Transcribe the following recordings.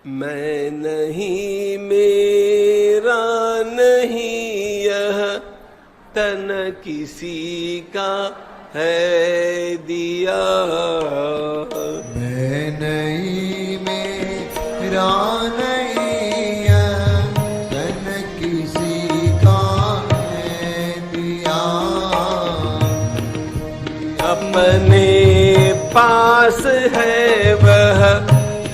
मैं नहीं मेरा नहीं यह तन किसी का है दिया। मैं नहीं मेरा नहीं यह तन किसी का है दिया। अपने पास है वह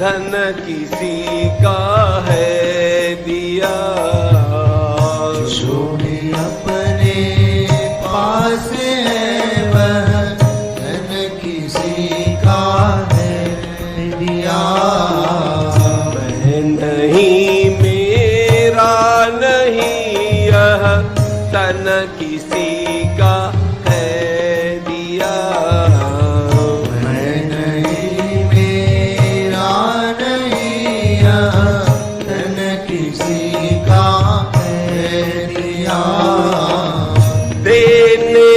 धन किसी का है दिया। जो भी अपने पास है वह धन किसी का है दिया। मैं नहीं मेरा नहीं यह तन किसी का है दिया।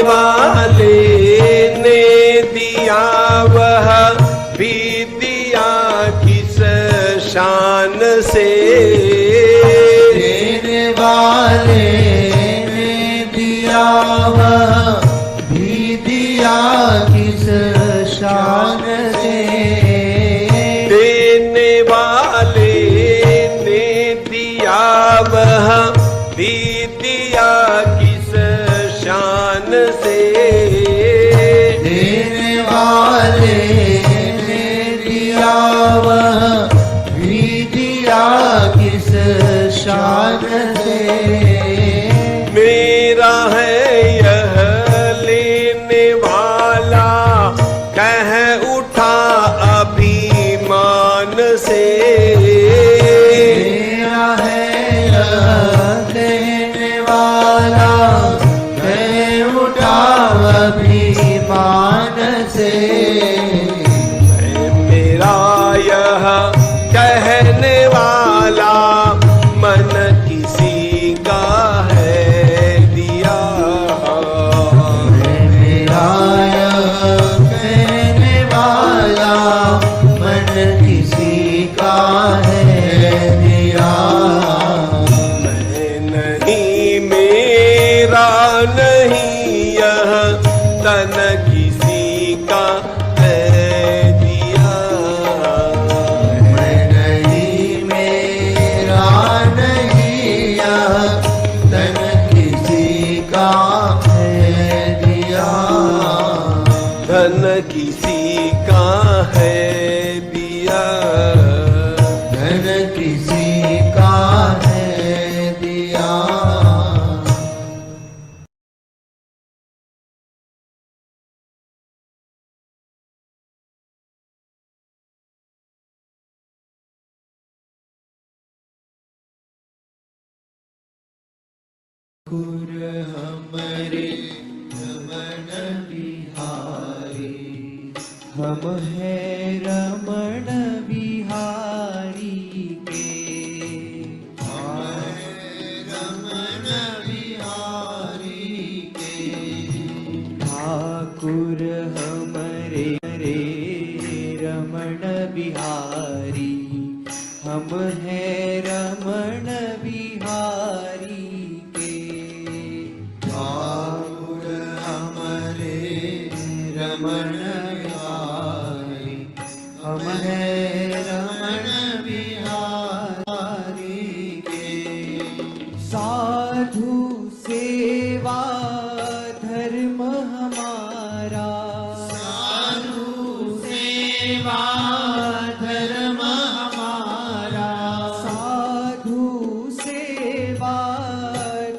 वाले ने दिया वह भी दिया किस शान से। देने वाले ने दिया वह भी दिया किस शान से। शान से। मेरा है यह कहने वाला, मैं उठाव अभिमान से। मेरा यह कहने वाला मन किसी का है दिया। मेरा यह कहने वाला मन किसी का है दिया। मैं नहीं मेरा नहीं यह तन किसी का है दिया। मैं नहीं मेरा नहीं यह तन किसी का है दिया। धन किसी का है दिया। धन किसी का है दिया। कुर हमरे रमण बिहारी, हम है रमण बिहारी के। रमण बिहारी के। ठाकुर हमरे रे रमण बिहारी, हम है रमण बिहारी के। ठाकुर हमरे रमण बिहारी, हम है रमण बिहारी के। साधु सेवा धर्म हमारा, साधु सेवा धर्म हमारा। साधु सेवा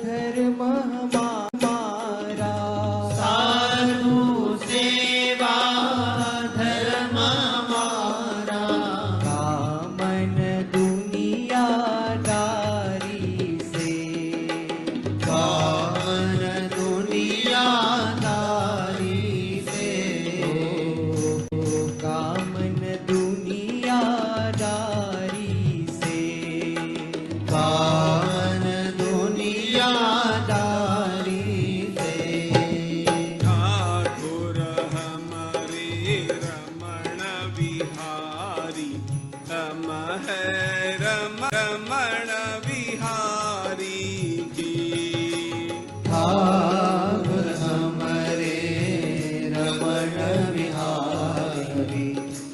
धर्म हमारा। साधु सेवा धर्म हमारा। कामन दुनियादारी से, कामन दुनियादारी से। कामन दुनियादारी से। कामन दुनियादारी से। ठाकुर हमारे रमण बिहारी, हम है रमण बिहारी की। ठाकुर हमरे रमण बिहारी,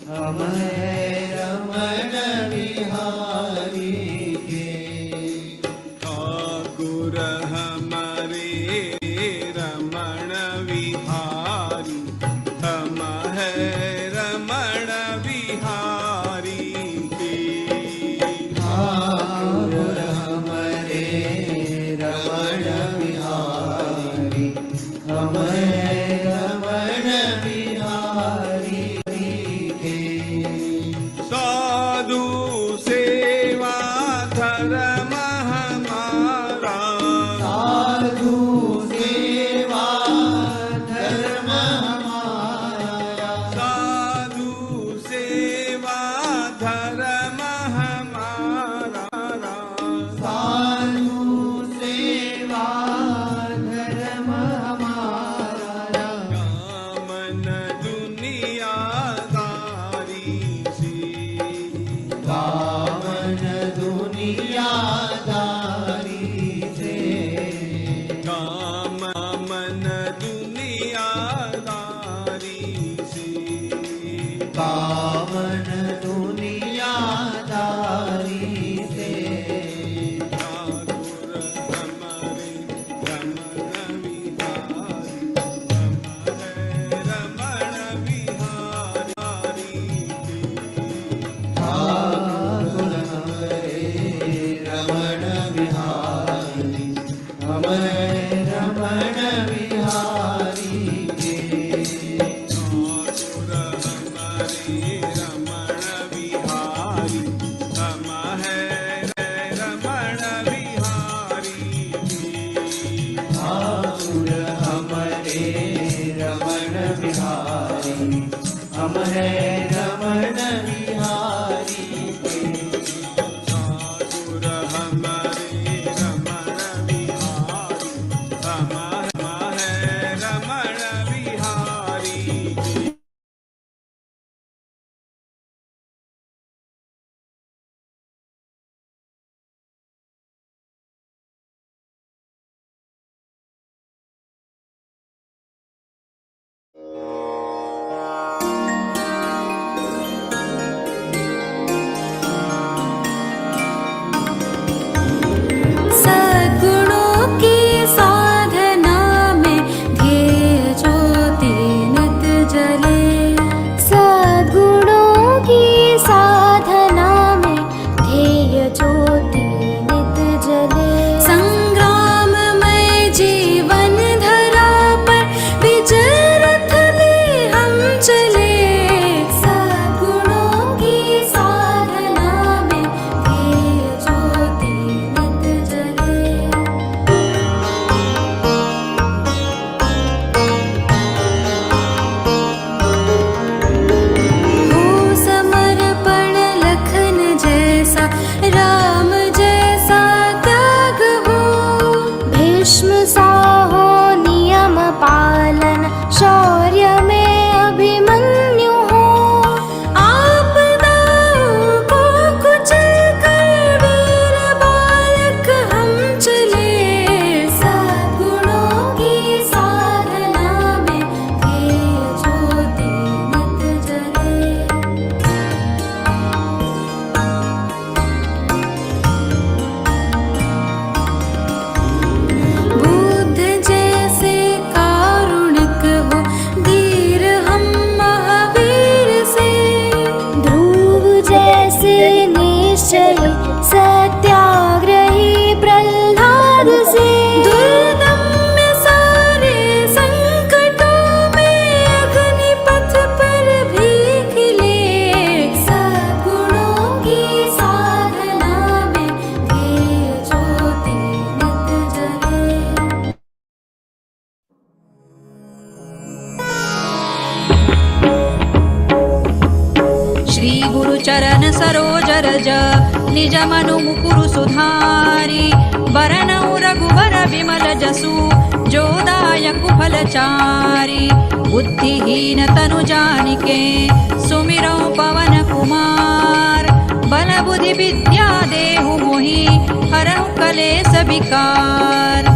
हम है रमण बिहारी के। ठाकुर हमारे रमण बिहारी, हम है रमण बिहारी की। ठाकुर हमरे रमण बिहारी, हम है रमण बिहारी के। साधु सेवा धर्म हमारा। साधु सेवा धर्म हमारा। साधु सेवा धर्म हमारा। साधु सेवा धर्म हमारा। कामन दुनियादारी से। कामन दुनियादारी से। कामन दुनियादारी से। कामन दुनियादारी से। ठाकुर हमारे रमण बिहारी, हम है रमण बिहारी के। ठाकुर श्री गुरु चरण सरोज रज निज मनु मुकुरु सुधारी बरनउ रघुबर विमल जसु जोदायक फलचारी बुद्धिहीन तनु जानिके सुमिरौ पवन कुमार बल बुद्धि विद्या देहु मोहि हरहु कलेस विकार।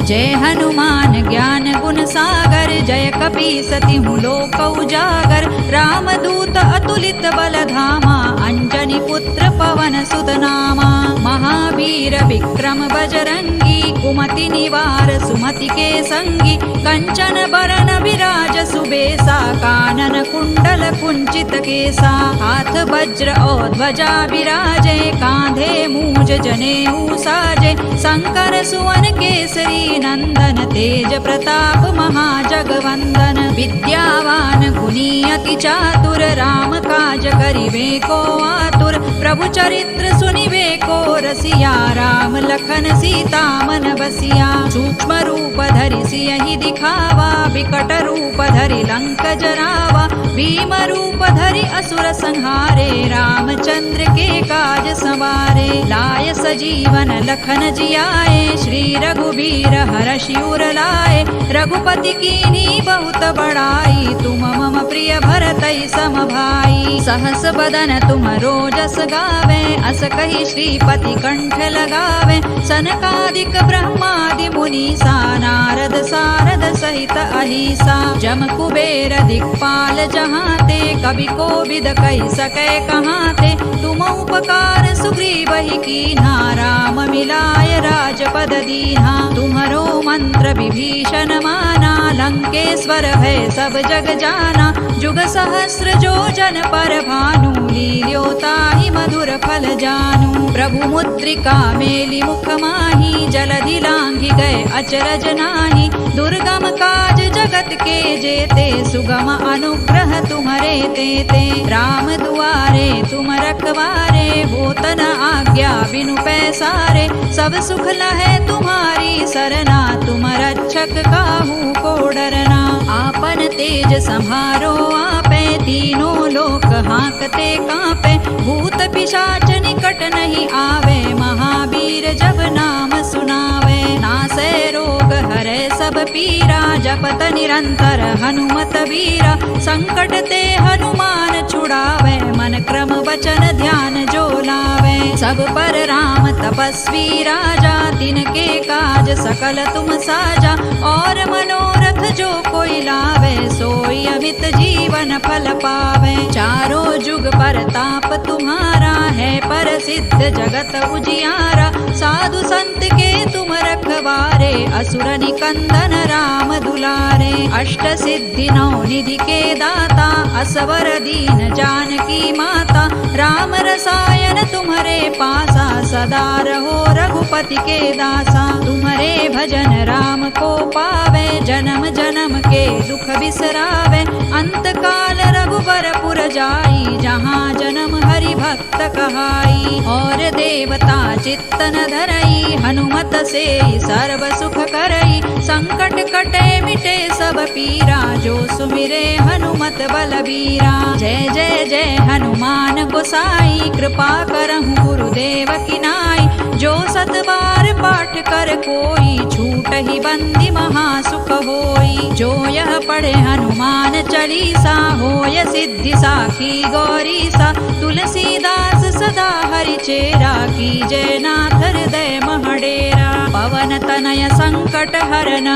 जय हनुमान ज्ञान गुण सागर जय कपीसति लोक उजागर रामदूत अतुलित बल धामा अंजनी पुत्र पवन सुत नामा महावीर विक्रम बजरंगी कुमति निवार सुमति के संगी कंचन बरन विराज सुबेसा कानन कुंडल कुंचित केसा हाथ वज्र और ध्वजा विराजे कांधे मूज जनेऊ साजे शंकर सुवन केसरी नंदन तेज प्रताप महाजगवंदन विद्यावान गुणी अति चातुर राम काज करिवे को आतुर प्रभु चरित्र सुनिवे को रसिया राम लखन सीता मन बसिया सूक्ष्म रूप धरि सियहि दिखावा विकट रूप धरि लंक जरावा भीम रूप धरि असुर संहारे रामचंद्र के काज संवारे लाय सजीवन लखन जियाए श्री रघुबीर हरषि उर लाए रघुपति कीन्ही बहुत बड़ाई तुम मम प्रिय भरतहि सम भाई सहस बदन तुम रोजस गावे अस कहि श्रीपति कंठ लगावे सनकादिक ब्रह्मादि मुनीसा नारद सारद सहित अहिसा जम कुबेर दिक्पाल जहाते कवि कोविद कहि सकै कहाते तुम उपकार सुग्रीवहि कीन्हा राम मिलाय राजपद दीन्हा तुम्हरो मंत्र विभीषण माना लंकेश्वर है सब जग जाना जुग सहस्र जो जन पर भानु लील्यो ताहि मधुर फल जानू प्रभु मुद्रिका मेलि मुख माही जलधि लांघि गए अचरज नाही दुर्गम काज जगत के जेते सुगम अनुग्रह तुम्हरे तेते राम दुआरे तुम रखवारे होत न आज्ञा बिनु पैसारे सब सुख लहै तुम्हारी सरना तुम रक्षक काहू को डरना आपन तेज सम्हारो आपे तीनों लोक हांकते कांपे भूत पिशाच निकट नहीं आवे महावीर जब नाम सुनावे नासै रोग हरै सब पीरा जपत निरंतर हनुमत वीरा संकट ते हनुमान छुड़ावे मन क्रम वचन ध्यान जो लावे सब पर राम तपस्वी राजा तिनके काज सकल तुम साजा और मनोरथ जो कोई लावे सोई अमित जीवन फल पावे चारों जुग परताप तुम्हारा है प्रसिद्ध जगत उजियारा साधु संत के तुम रखवारे असुर निकंदन राम दुलारे अष्ट सिद्धि नौ निधि के दाता असवर दीन जानकी माता राम रसायन तुम्हारे पासा सदा रहो रघुपति के दासा तुम्हारे भजन राम को पावे जन्म जन्म के दुख बिसरावे अंत काल रघुबर पुर जाई जहाँ जन्म हरि भक्त कहाई और देवता चित्तन धरई हनुमत से सर्व सुख करई संकट कटे मिटे सब पीरा जो सुमिरे हनुमत बलबीरा जय जय जय हनुमान गोसाई कृपा करहु गुरुदेव की नाई जो सत बार पाठ कर कोई छूट ही बंदी महासुख होई जो यह पढ़े हनुमान चालीसा होय सिद्धि साखी गौरीसा तुलसीदास सदा हरि चेरा की जय नाथ हृदय महडेरा पवन तनय संकट हरन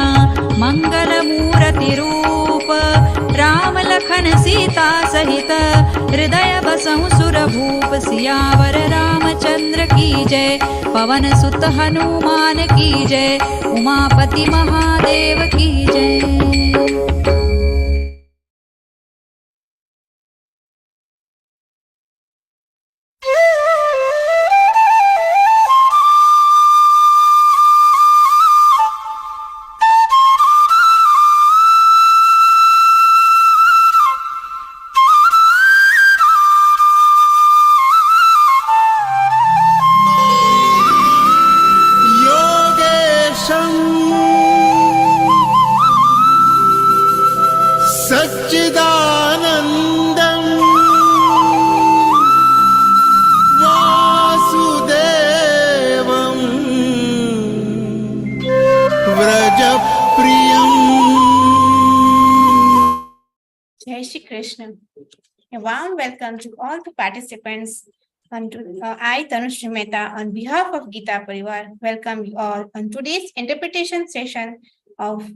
मंगल मूर्ति रूप राम लखन सीता सहित हृदय बसहु सुर भूप सियावर रामचंद्र की जय पवन सुत हनुमान की जय उमापति महादेव की जय। A warm welcome to all the participants. I, Tanushri Mehta, on behalf of Geeta Parivar, welcome you all on today's interpretation session of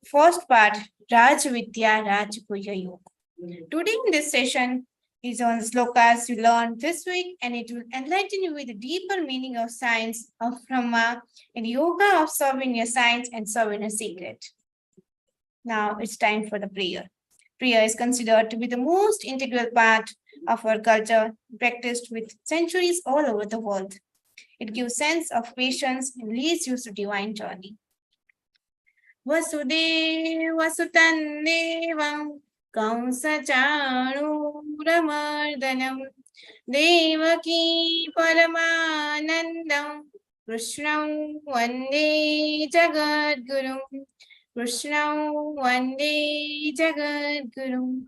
first part, Raj Vidya Raj Puja Yoga. Today in this session is on slokas you learned this week, and it will enlighten you with the deeper meaning of science of Brahma and yoga of serving your science and serving a secret. Now it's time for the prayer. Prayer is considered to be the most integral part of our culture, practiced with centuries all over the world. It gives sense of patience and leads you to divine journey. Vasudeva Sutan Devam Kamsachanuramardanam Devaki Paramanandam Krishnam Vande Jagadgurum Krishnam Vande Jagadgurum.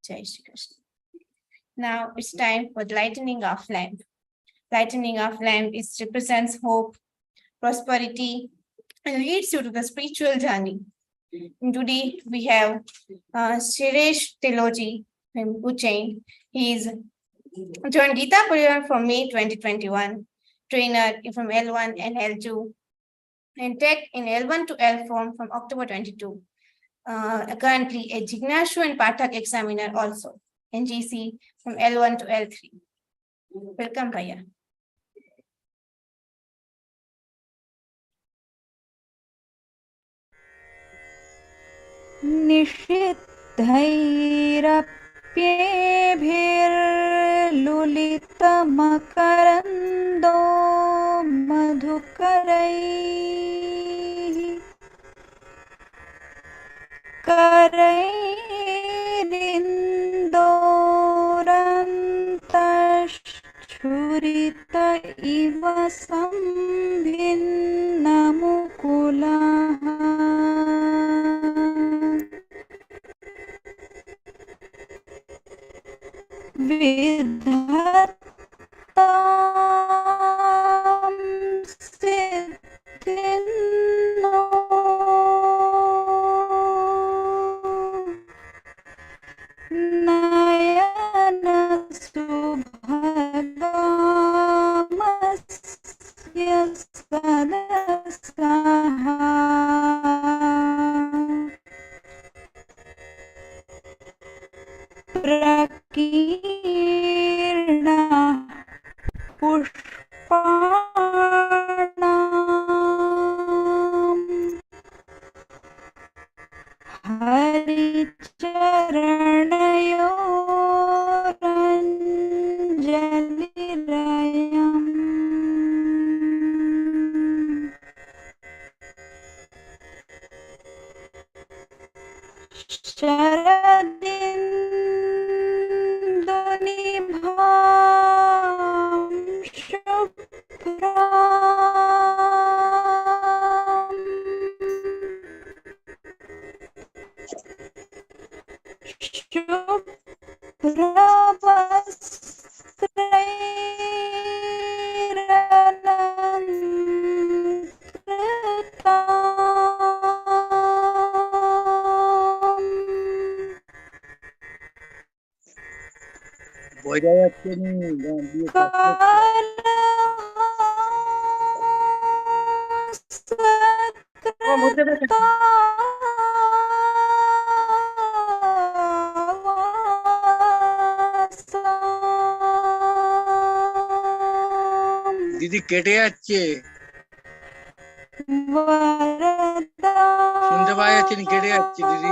Jai Shri Krishna. Now it's time for the lightening of lamp. Lightening of lamp represents hope, prosperity, and leads you to the spiritual journey. And today we have Suresh Teloji from Uchain. He is joined Geeta Parivar from May 2021, trainer from L1 and L2, and tech in L1 to L form from October 22. Currently a Jignashu and Pathak examiner also, NGC from L1 to L3. Welcome, Bhaiya. निषिद्धैरप्येभिर्लुलितमकरन्दो मधुकरैः करैरिन्दोरन्तश्छुरित इव संभिन्नमुकुलः विधत्तां सिद्धिन्नो नयन सुभगामस्य सदसः प्रकीर्णा पुष्पाणाम् हरिचरणयोरञ्जलिरयम् शरदिन्दुनिभां शुभ्राम् বোঝা যাচ্ছে নি দিদি কেটে যাচ্ছে শুনতে পাওয়া যাচ্ছে না কেটে যাচ্ছে দিদি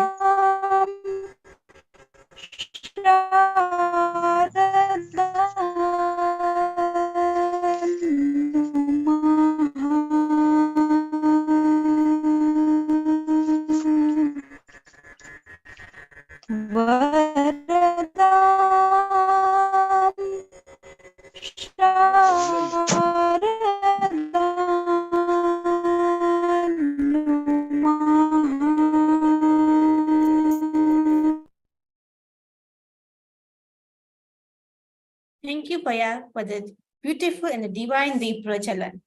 Thank you, Bhaiya, for the beautiful and the divine Deep Prachalan.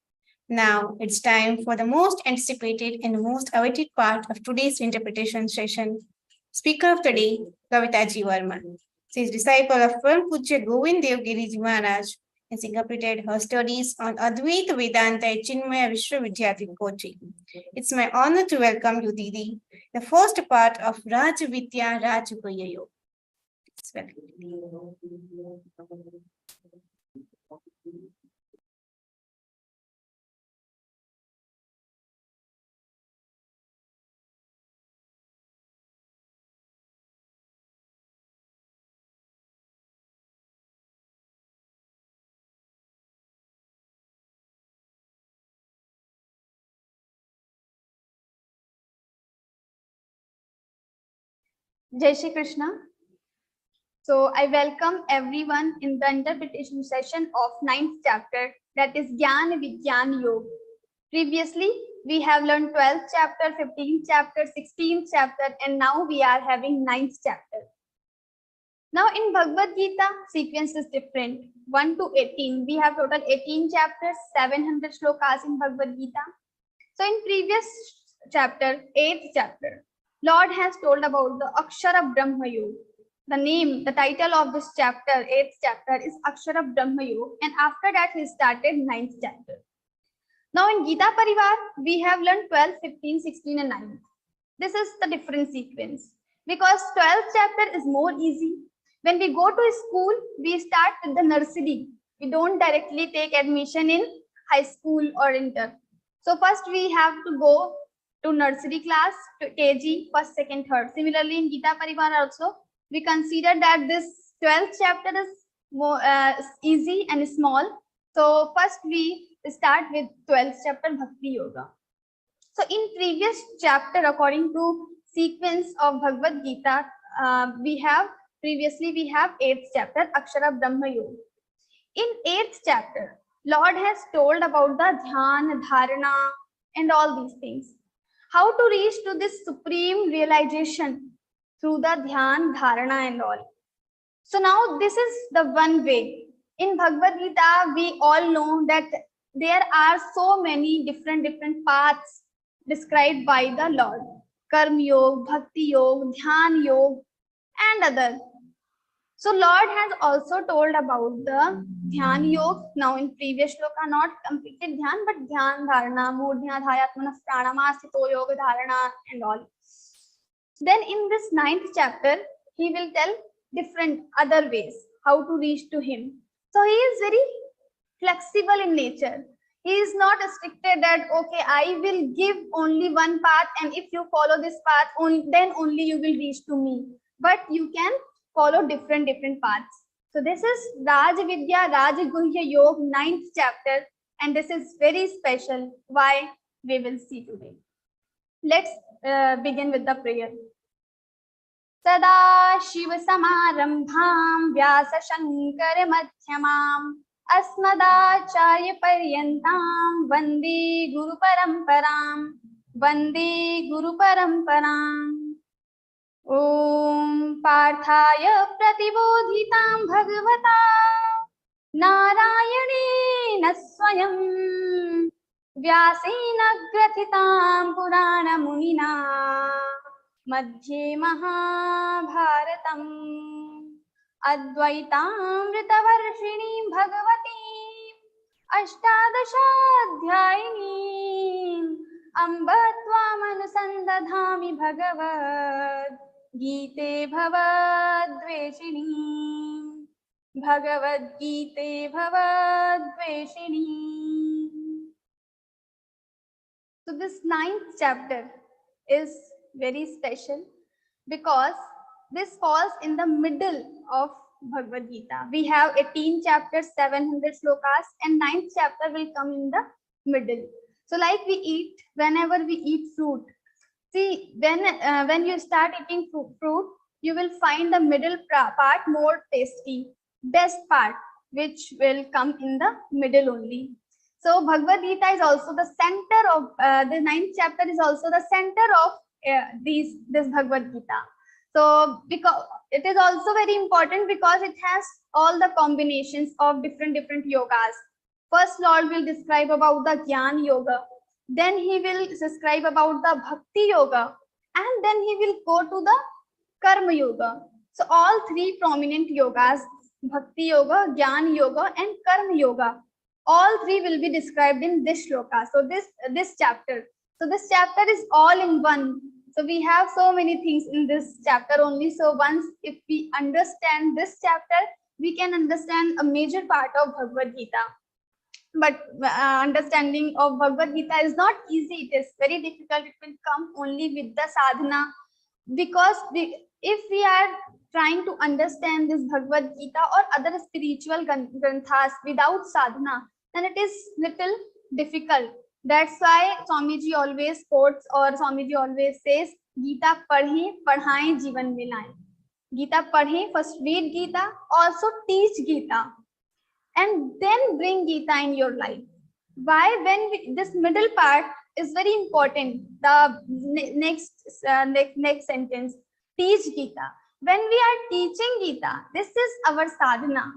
Now it's time for the most anticipated and the most awaited part of today's interpretation session. Speaker of the day, Kavita Verma. She is disciple of Param Pujya Govind Dev Giriji Maharaj, and she completed her studies on Advaita Vedanta at Chinmaya Vishwavidyalaya, Kochi. It's my honor to welcome you, Didi, the first part of Raj Vidya Raj Yoga. Jai Shri Krishna. So I welcome everyone in the interpretation session of 9th chapter, that is Jnana Vijnana Yoga. Previously, we have learned 12th chapter, 15th chapter, 16th chapter, and now we are having 9th chapter. Now in Bhagavad Gita, sequence is different. 1 to 18. We have total 18 chapters, 700 shlokas in Bhagavad Gita. So in previous chapter, 8th chapter, Lord has told about the Akshara Brahma Yoga. The name, the title of this chapter, 8th chapter, is Akshara Brahma Yoga, and after that he started 9th chapter. Now in Geeta Parivar, we have learned 12, 15, 16 and 9. This is the different sequence because 12th chapter is more easy. When we go to school, we start with the nursery. We don't directly take admission in high school or inter. So first we have to go to nursery class, to KG, first, second, third. Similarly, in Geeta Parivar also, we consider that this 12th chapter is more easy and small. So first we start with 12th chapter Bhakti Yoga. So in previous chapter, according to sequence of Bhagavad Gita, we have 8th chapter Akshara Brahma Yoga. In 8th chapter, Lord has told about the Dhyana, Dharana and all these things. How to reach to this supreme realization through the Dhyan, Dharana and all. So now this is the one way. In Bhagavad Gita, we all know that there are so many different paths described by the Lord. Karma Yoga, Bhakti Yoga, Dhyan Yoga and other. So Lord has also told about the Dhyan Yoga. Now in previous shloka, not completed Dhyan, but Dhyan, Dharana, Murdhya, Dhayatmana, Pranama, Yoga, Dharana and all. Then in this 9th chapter, he will tell different other ways how to reach to him. So he is very flexible in nature. He is not restricted that, okay, I will give only one path and if you follow this path, then only you will reach to me. But you can follow different paths. So this is Raj Vidya, Raj Guhya Yoga, 9th chapter, and this is very special. Why? We will see today. Let's begin with the prayer. Sada Shiva Samarambham Vyasa Shankara Madhyamam Asmadacharya Paryantam Vande Guru Paramparam Vande Guru Paramparam. Om Parthaya Pratibodhitam Bhagavata Narayane Swayam Vyasena Grathitam Purana Munina Madhye Mahabharatam Advaitamrita Varshini Bhagavati Ashtadashadhyayini Amba Tvamanusandadhami Bhagavad Geeta Bhavadveshini Bhagavad Geeta Bhavadveshini. So this 9th chapter is very special because this falls in the middle of Bhagavad Gita. We have 18 chapters, 700 slokas, and 9th chapter will come in the middle. So like we eat, whenever we eat fruit, see, when you start eating fruit, you will find the middle part more tasty, best part, which will come in the middle only. So Bhagavad Gita is also the center of, the 9th chapter is also the center of this Bhagavad Gita. So because it is also very important because it has all the combinations of different yogas. First, Lord will describe about the Jnana Yoga. Then he will describe about the Bhakti Yoga. And then he will go to the Karma Yoga. So all three prominent yogas, Bhakti Yoga, Jnana Yoga, and Karma Yoga, all three will be described in this shloka. So this chapter. So this chapter is all in one. So we have so many things in this chapter only. So once if we understand this chapter, we can understand a major part of Bhagavad Gita. But understanding of Bhagavad Gita is not easy. It is very difficult. It will come only with the sadhana, because if we are trying to understand this Bhagavad Gita or other spiritual granthas without sadhana, then it is little difficult. That's why Swamiji always quotes, or Swamiji always says, Gita padhe, padhaye, jivan mein laaye. Gita padhe, first read Gita, also teach Gita, and then bring Gita in your life. Why? When this middle part is very important. The next sentence, teach Gita. When we are teaching Gita, this is our sadhana.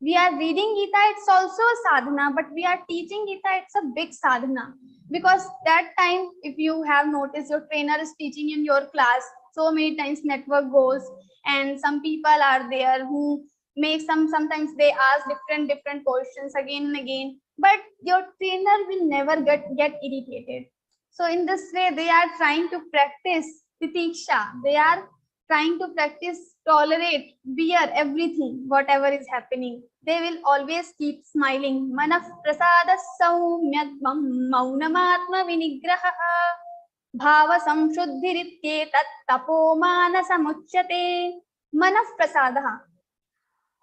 We are reading Gita, it's also a sadhana, but we are teaching Gita, it's a big sadhana. Because that time, if you have noticed, your trainer is teaching in your class, so many times network goes, and some people are there who make sometimes they ask different questions again and again, but your trainer will never get irritated. So in this way, they are trying to practice titiksha. They are trying to practice tolerate, bear everything, whatever is happening. They will always keep smiling. Manaf prasada saumyadvam maunamatma vinigraha bhava samshuddhirityet tapo manasamuchyate. Manaf prasadaha.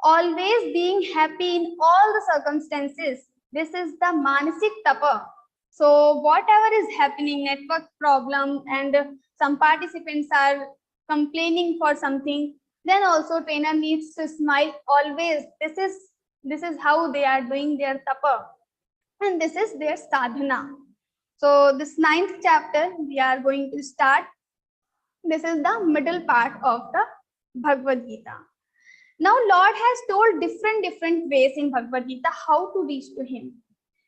Always being happy in all the circumstances. This is the manasik tapa. So whatever is happening, network problem, and some participants are complaining for something, then also trainer needs to smile always. This is how they are doing their tapa, and this is their sadhana. So this 9th chapter we are going to start. This is the middle part of the Bhagavad Gita. Now Lord has told different ways in Bhagavad Gita how to reach to him.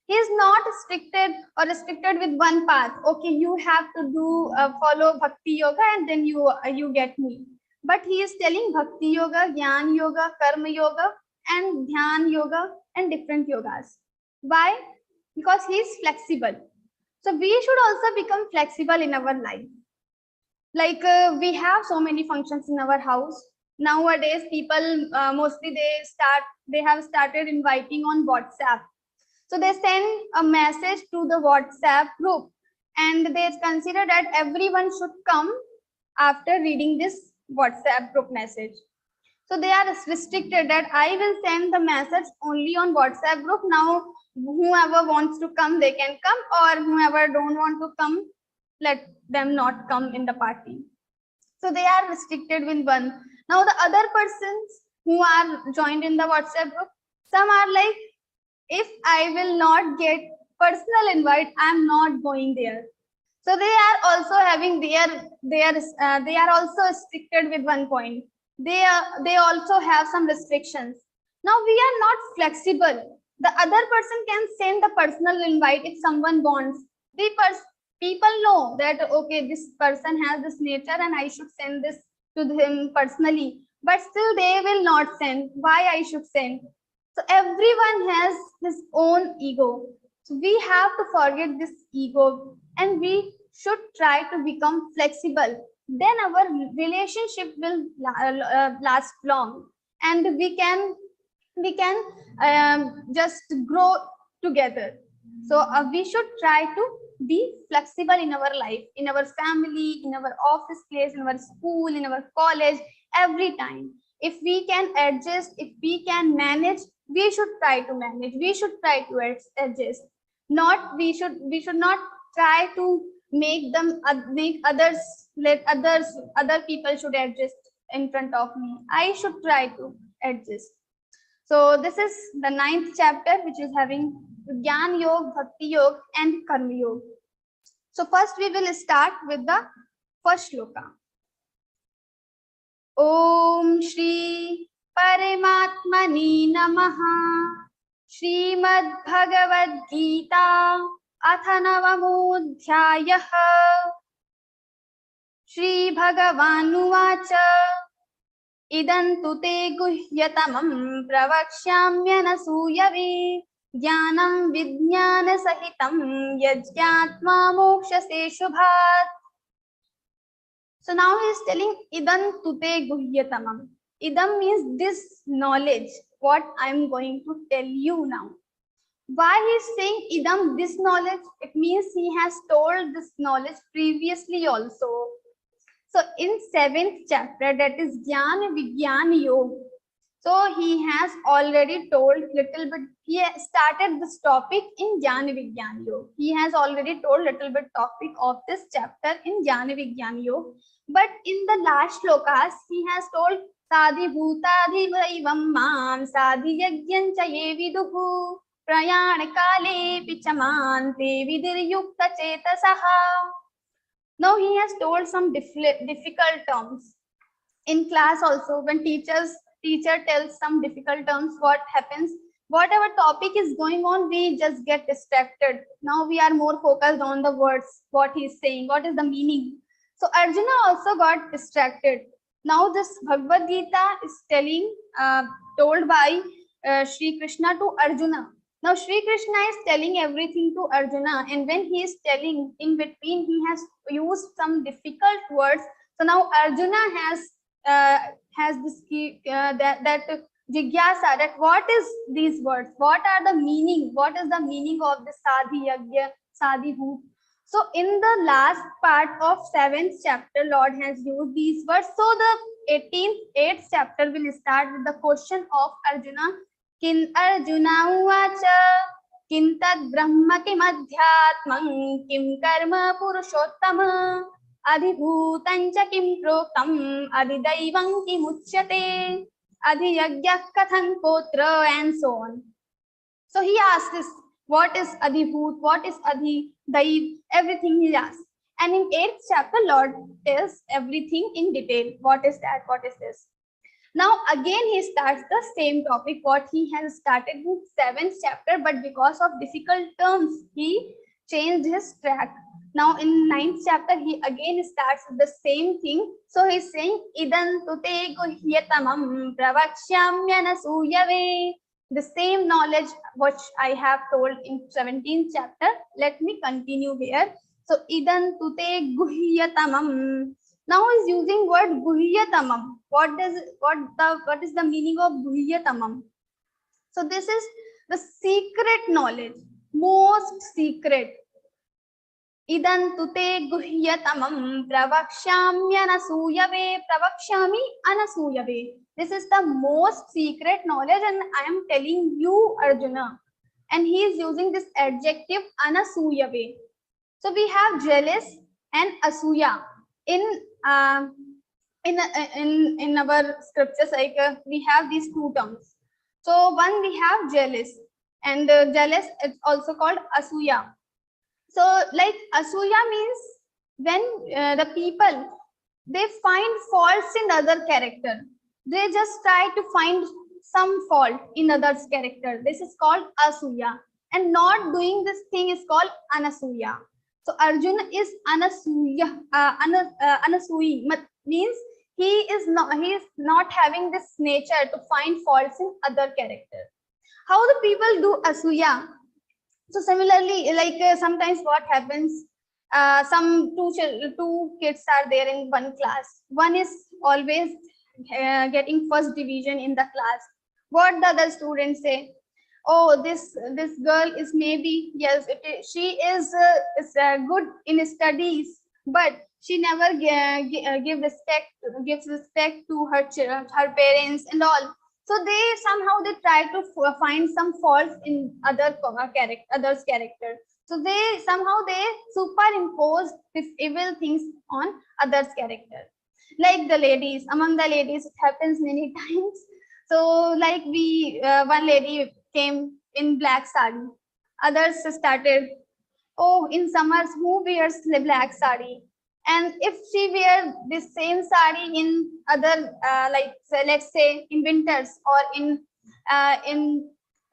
He is not restricted with one path. Okay, you have to do follow Bhakti Yoga and then you get me. But he is telling Bhakti Yoga, Jnana Yoga, Karma Yoga, and Dhyan Yoga, and different yogas. Why? Because he is flexible. So we should also become flexible in our life. Like we have so many functions in our house. Nowadays, people mostly they have started inviting on WhatsApp. So they send a message to the WhatsApp group, and they consider that everyone should come after reading this WhatsApp group message. So they are restricted that I will send the message only on WhatsApp group. Now, whoever wants to come, they can come, or whoever don't want to come, let them not come in the party. So they are restricted with one. Now the other persons who are joined in the WhatsApp group, some are like, if I will not get personal invite, I am not going there. So they are also having they are also restricted with one point. They also have some restrictions. Now we are not flexible. The other person can send the personal invite if someone wants. People know that okay, this person has this nature and I should send this to him personally, but still they will not send. Why I should send? So everyone has his own ego. So we have to forget this ego and we should try to become flexible. Then our relationship will last long, and we can just grow together. So we should try to be flexible in our life, in our family, in our office place, in our school, in our college, every time. If we can adjust, if we can manage, we should try to manage. We should try to adjust. We should not try to make other people should adjust in front of me. I should try to adjust. So this is the 9th chapter, which is having Jnana Yoga, Bhakti Yoga, and Karma Yoga. So first we will start with the first shloka. Om Shri Paramatmani Namaha. Śrīmad-Bhagavadgītā Athanavamodhyāyah. Shri Bhagavan Uvacha. idantu te guhyatamam pravakshamyanasuyave jnanam vijnana sahitam yajñatma mokshase shubhat. So now he is telling idantu te guhyatamam. Idam means this knowledge, what I am going to tell you now. Why he is saying idam, this knowledge? It means he has told this knowledge previously also. So in 7th chapter, that is Jnana Vigyan Yoga. So he has already told little bit. He started this topic in Jnana Vigyan Yoga. He has already told little bit topic of this chapter in Jnana Vigyan Yoga. But in the last shlokas, he has told Sadhi Bhutadhi Vaivam Mam Sadhi Yajyan Chaye Viduhu Prayana Kale Pichamante Vidir Yukta Chetasaha. Now he has told some difficult terms. In class also, when teacher tells some difficult terms, what happens? Whatever topic is going on, we just get distracted. Now we are more focused on the words, what he is saying, what is the meaning. So Arjuna also got distracted. Now this Bhagavad Gita is told by Shri Krishna to Arjuna. Now Shri Krishna is telling everything to Arjuna, and when he is telling, in between he has used some difficult words. So now Arjuna has this that jigyasa, that what is these words? What are the meaning? What is the meaning of the Sadhi Yagya, Sadhi Bhut? So in the last part of 7th chapter, Lord has used these words. So the 8th chapter will start with the question of Arjuna. Kin Arjuna uvacha kim tad brahma kim adhyatmam kim karma purushottama adhibhutancha kim proktam adhidaivam kim uchyate adhiyagyak kathan kotra, and so on. So he asked this, what is adhibhut, what is adhidaiv, everything he asked. And in 8th chapter, Lord tells everything in detail. What is that? What is this? Now again he starts the same topic what he has started in 7th chapter, but because of difficult terms he changed his track. Now in 9th chapter he again starts the same thing. So he's saying idantu te guhyatamam pravakshamyanasuyave, the same knowledge which I have told in 17th chapter. Let me continue here. So idantu te guhyatamam. Now is using word guhyatamam. What is the meaning of guhyatamam? So this is the secret knowledge, most secret. Idantu te guhyatamam pravakshamyanasuyave. Pravakshami anasuyave. This is the most secret knowledge, and I am telling you, Arjuna. And he is using this adjective anasuyave. So we have jealous and asuya. In our scriptures, like we have these two terms. So one we have jealous, and jealous is also called asuya. So like asuya means when the people, they find faults in other character. They just try to find some fault in others character. This is called asuya, and not doing this thing is called anasuya. So Arjuna is anasuya, anasuyi, means he is not having this nature to find faults in other character. How the people do asuya? So similarly, like sometimes what happens, some two kids are there in one class. One is always getting first division in the class. What the other students say? Oh, this girl is maybe, yes, she is good in studies, but she never gives respect to her parents and all. So they try to find some faults in others' character. So they superimpose these evil things on others' character. Like the ladies, among the ladies, it happens many times. So like one lady came in black sari. Others started, oh, in summers, who wears black sari? And if she wear the same sari in other, let's say in winters or in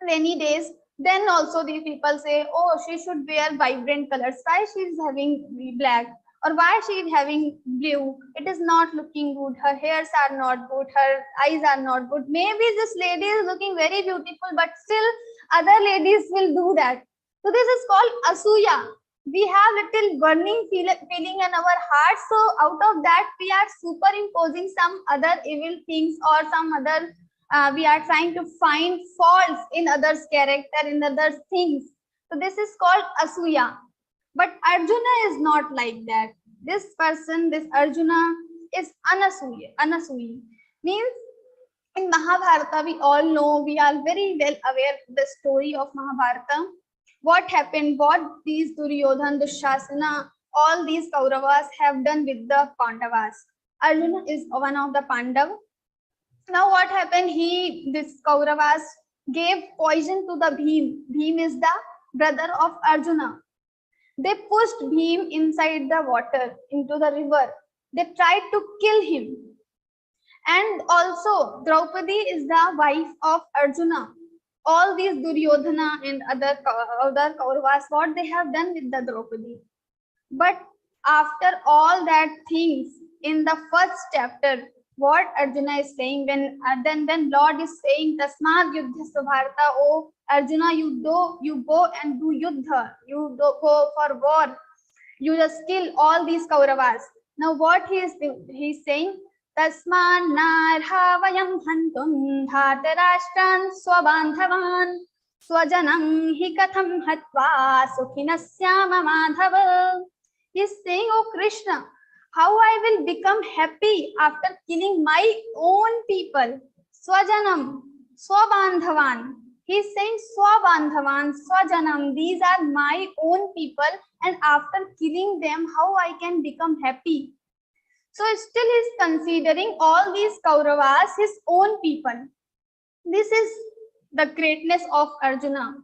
rainy days, then also the people say, oh, she should wear vibrant colors. Why she is having black? or why she is having blue? It is not looking good. Her hairs are not good. Her eyes are not good. Maybe this lady is looking very beautiful, but still other ladies will do that. So this is called asuya. We have little burning feeling in our heart. So out of that, we are superimposing some other evil things or some other, we are trying to find faults in others' character, in others' things. So this is called asuya. But Arjuna is not like that. This person, this Arjuna is anasuya. Means in Mahabharata, we all know, we are very well aware of the story of Mahabharata. What happened, what these Duryodhan, Dushasana, all these Kauravas have done with the Pandavas. Arjuna is one of the Pandav. Now what happened, this Kauravas gave poison to the Bhim. Bhim is the brother of Arjuna. They pushed Bhim inside the water, into the river. They tried to kill him. And also, Draupadi is the wife of Arjuna. All these Duryodhana and other Kauravas, what they have done with the Draupadi. But after all that things, in the first chapter, what Arjuna is saying, when Lord is saying, Tasmad Yuddha Subharta, oh Arjuna, you go and do Yuddha, you go for war, you just kill all these Kauravas. Now what he is saying, Tasman narha vayam hantum dhatarashtan swabandhavan swajanam hi katham hatva sukhinasyama madhava. He is saying, oh Krishna, how I will become happy after killing my own people. Swajanam, swabandhavan. He is saying swabandhavan, swajanam. These are my own people, and after killing them, how I can become happy? So still he is considering all these Kauravas his own people. This is the greatness of Arjuna.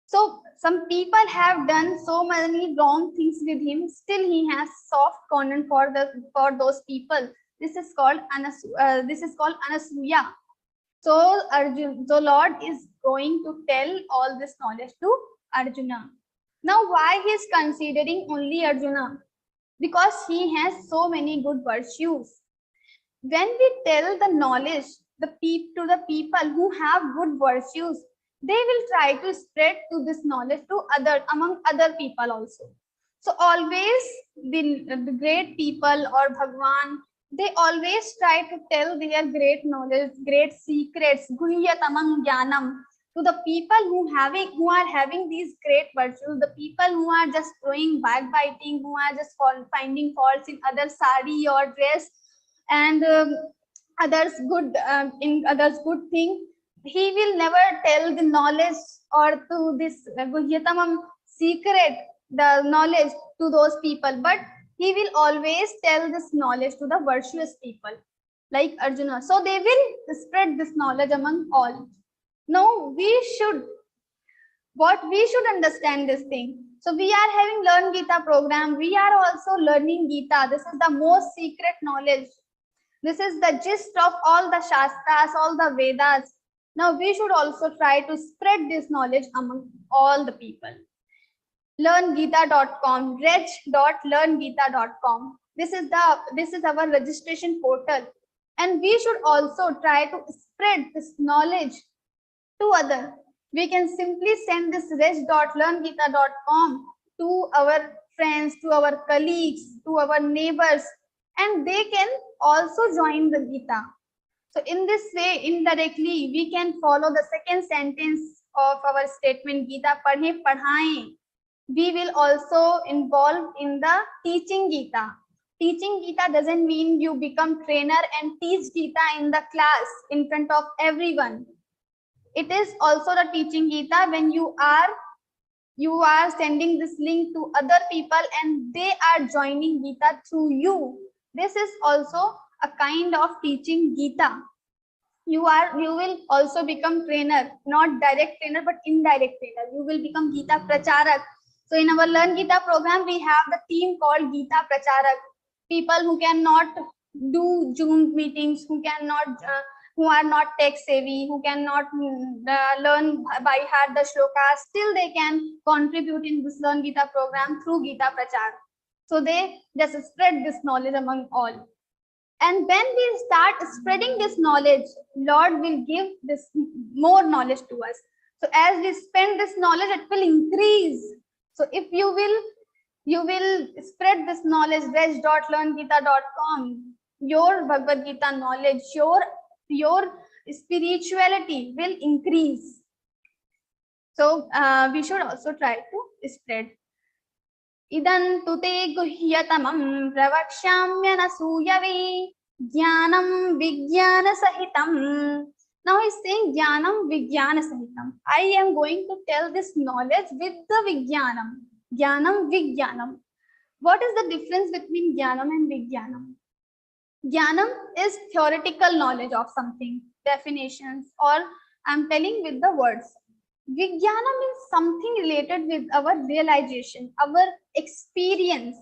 So some people have done so many wrong things with him. Still he has soft corner for those people. This is called anasuya. So Lord is going to tell all this knowledge to Arjuna. Now why he is considering only Arjuna? Because he has so many good virtues. When we tell the knowledge to the people who have good virtues, they will try to spread to this knowledge to among other people also. So always the great people or Bhagwan, they always try to tell their great knowledge, great secrets, guhyatamam jnanam, to the people who are having these great virtues, the people who are just doing backbiting, who are just finding faults in others' sari or dress and others good thing. He will never tell the knowledge or to this guhyatamam secret, the knowledge to those people, but he will always tell this knowledge to the virtuous people like Arjuna. So they will spread this knowledge among all. Now we should understand this thing. So we are having Learn Geeta program. We are also learning Geeta. This is the most secret knowledge. This is the gist of all the Shastras, all the Vedas. Now we should also try to spread this knowledge among all the people. LearnGeeta.com, reg.learngeeta.com. This is our registration portal, and we should also try to spread this knowledge to others. We can simply send this reg.learngeeta.com to our friends, to our colleagues, to our neighbors, and they can also join the Geeta. So in this way, indirectly, we can follow the second sentence of our statement, Geeta padhe padhaye. We will also involve in the teaching Geeta. Teaching Geeta doesn't mean you become trainer and teach Geeta in the class in front of everyone. It is also the teaching Geeta when you are sending this link to other people and they are joining Geeta through you. This is also a kind of teaching Geeta. You will also become trainer, not direct trainer, but indirect trainer. You will become Geeta Pracharak. So in our Learn Geeta program, we have the team called Geeta Pracharak. People who cannot do Zoom meetings, who are not tech savvy, who cannot learn by heart the shlokas, still they can contribute in this Learn Geeta program through Geeta Prachar. So they just spread this knowledge among all. And when we start spreading this knowledge, Lord will give this more knowledge to us. So as we spend this knowledge, it will increase. So if you will spread this knowledge, rest.learngeeta.com, your Bhagavad Gita knowledge, your spirituality will increase. So we should also try to spread. Idan tute guhyatamam pravakshamyanasuyave jnanam vijnana sahitam. Now he's saying jnanam vijnana sahitam. I am going to tell this knowledge with the vijnanam. Jnanam vijnanam. What is the difference between jnanam and vijnanam? Jnanam is theoretical knowledge of something, definitions, or I'm telling with the words. Vijnanam is something related with our realization, our experience.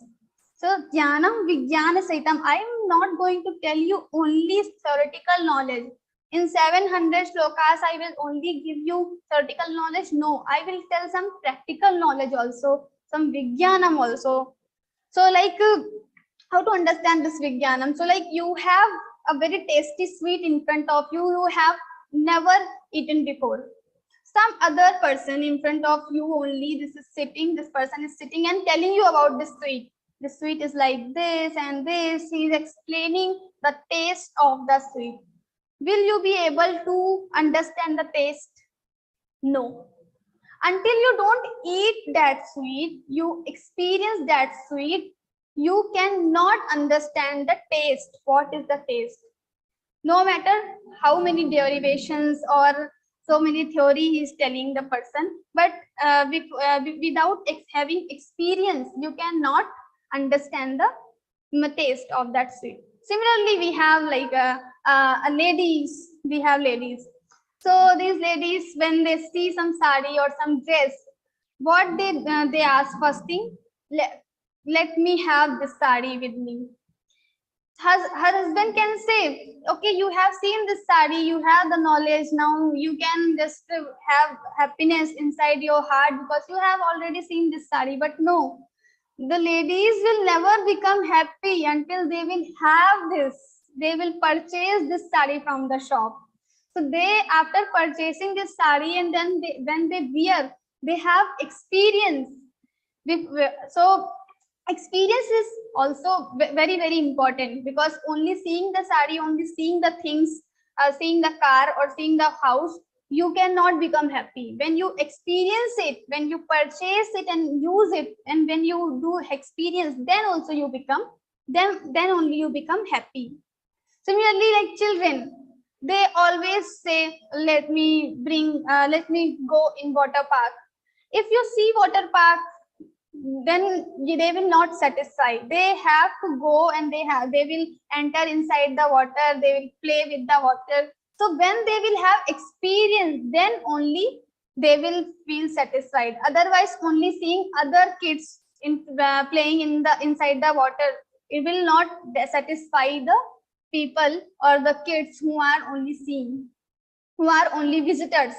So, Jnanam Vijnana Saitam, I am not going to tell you only theoretical knowledge. In 700 shlokas, I will only give you theoretical knowledge. No, I will tell some practical knowledge also, some Vijnanam also. So, like, how to understand this Vijnanam? So, like, you have a very tasty sweet in front of you, you have never eaten before. Some other person in front of you only, this person is sitting and telling you about this sweet. The sweet is like this and this. He is explaining the taste of the sweet. Will you be able to understand the taste? No. Until you don't eat that sweet, you experience that sweet, you cannot understand the taste. What is the taste? No matter how many derivations or so many theory he is telling the person, but without having experience, you cannot understand the taste of that sweet. Similarly, we have like ladies. We have ladies. So these ladies, when they see some sari or some dress, what they ask first thing, let me have this sari with me. Her husband can say, okay, you have seen this sari, you have the knowledge, now you can just have happiness inside your heart because you have already seen this sari. But no, the ladies will never become happy until they will have this. They will purchase this sari from the shop. So they, after purchasing this sari, and then when they wear, they have experience. So experience is also very, very important, because only seeing the sari, only seeing the things, seeing the car or seeing the house, you cannot become happy. When you experience it, when you purchase it and use it, and when you do experience, then also you become, then only you become happy. Similarly, like children, they always say, let me go in water park. If you see water park, then they will not satisfy. They have to go and they will enter inside the water, they will play with the water. So when they will have experience, then only they will feel satisfied. Otherwise, only seeing other kids playing inside the water, it will not satisfy the people or the kids who are only seeing, who are only visitors.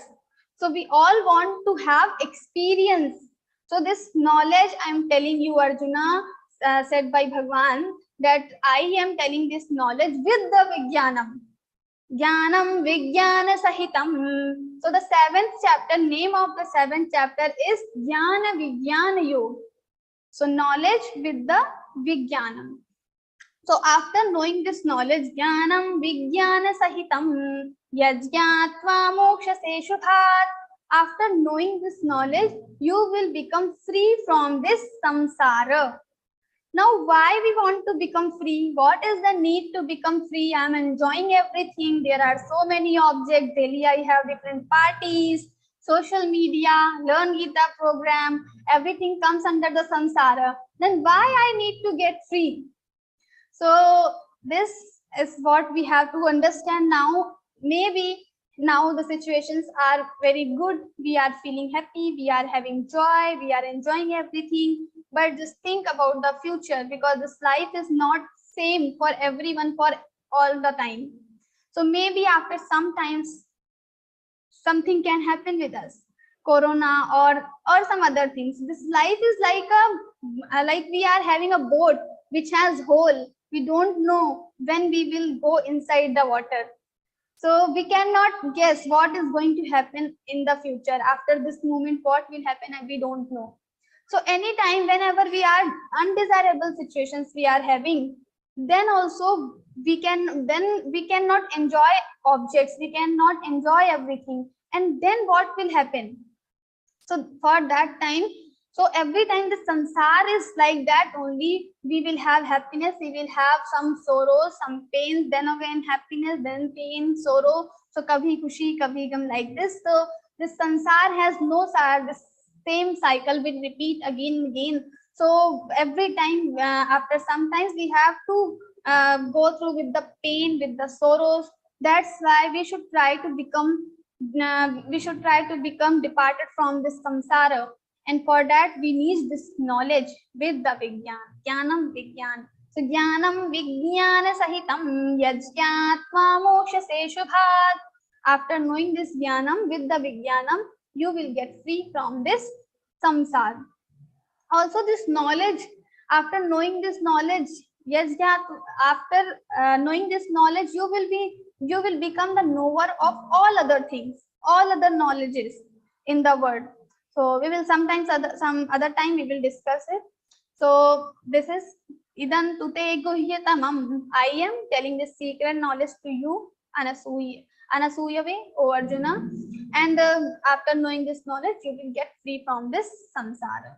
So we all want to have experience. So this knowledge I am telling you, Arjuna, said by Bhagwan, that I am telling this knowledge with the Vijnanam. Jnanam Vijnana Sahitam. So the 7th chapter, name of the 7th chapter is Jnana Vijnana Yoga. So knowledge with the Vijnanam. So after knowing this knowledge, Jnanam Vijnana Sahitam Yajñatva Mokshase Shubhat. After knowing this knowledge, you will become free from this samsara. Now, why we want to become free? What is the need to become free? I am enjoying everything. There are so many objects. Daily I have different parties, social media, Learn Gita program. Everything comes under the samsara. Then why I need to get free? So this is what we have to understand now. Maybe now the situations are very good. We are feeling happy. We are having joy. We are enjoying everything. But just think about the future, because this life is not same for everyone for all the time. So maybe after sometimes something can happen with us, corona or some other things. This life is like a like we are having a boat which has hole. We don't know when we will go inside the water. So we cannot guess what is going to happen in the future. After this moment, what will happen, and we don't know. So anytime, whenever we are undesirable situations we are having, then also we cannot enjoy objects, we cannot enjoy everything. And then what will happen? So for that time, so every time the samsara is like that only, we will have happiness, we will have some sorrow, some pain, then again happiness, then pain, sorrow. So kabhi khushi, kabhi gum, like this. So this samsara has no this same cycle will repeat again and again. So every time, after sometimes we have to go through with the pain, with the sorrows. That's why we should try to become departed from this samsara. And for that we need this knowledge with the Vigyan, Jnanam Vigyan. So Jnanam Vijnana Sahitam Yajñatva Mokshase Shubhat. After knowing this Jnanam with the Vijnanam, you will get free from this samsara. Also this knowledge, after knowing this knowledge, after knowing this knowledge, you will become the knower of all other things, all other knowledges in the world. So we will sometimes some other time we will discuss it. So this is Idan Tute Guhyatamam. I am telling this secret knowledge to you, Anasuya way, O Arjuna. And after knowing this knowledge, you will get free from this samsara.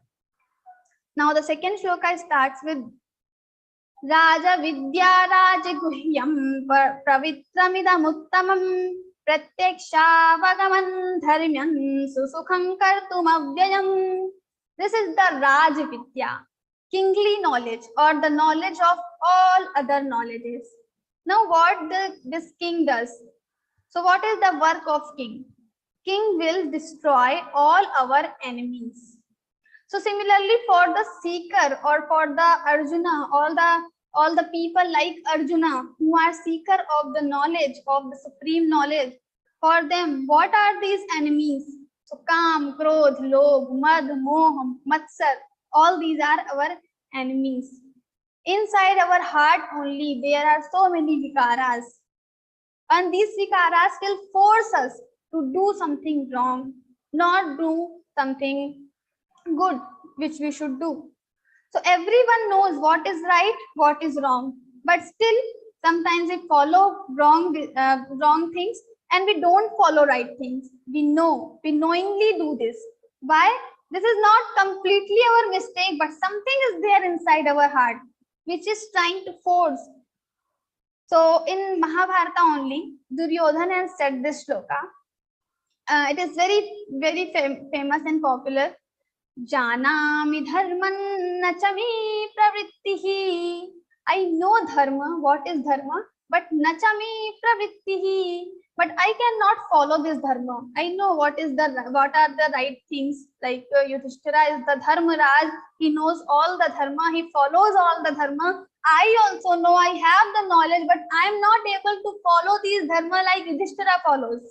Now the second shloka starts with Raja Vidya Raja Guhyam Pravitramidamuttamam Pratyakshavagaman Dharmyan Susukham Kartum Avyayam. This is the Raj Vidya, kingly knowledge, or the knowledge of all other knowledges. Now what this king does? So what is the work of king? King will destroy all our enemies. So similarly for the seeker, or for the Arjuna, all the people like Arjuna who are seeker of the knowledge, of the supreme knowledge, for them what are these enemies? So Kam, Krodh, Lobh, Mad, Moh, Matsar, all these are our enemies. Inside our heart only there are so many vikaras, and these vikaras will force us to do something wrong, not do something good which we should do. So everyone knows what is right, what is wrong, but still sometimes we follow wrong things, and we don't follow right things. We knowingly do this. Why? This is not completely our mistake, but something is there inside our heart which is trying to force. So in Mahabharata only, Duryodhana has said this shloka. It is very famous and popular. Janami dharman nachami pravrittihi. I know dharma, what is dharma, but nachami pravrittihi. But I cannot follow this dharma. I know what are the right things. Like Yudhishthira is the dharma raj. He knows all the dharma. He follows all the dharma. I also know, I have the knowledge, but I am not able to follow these dharma like Yudhishthira follows.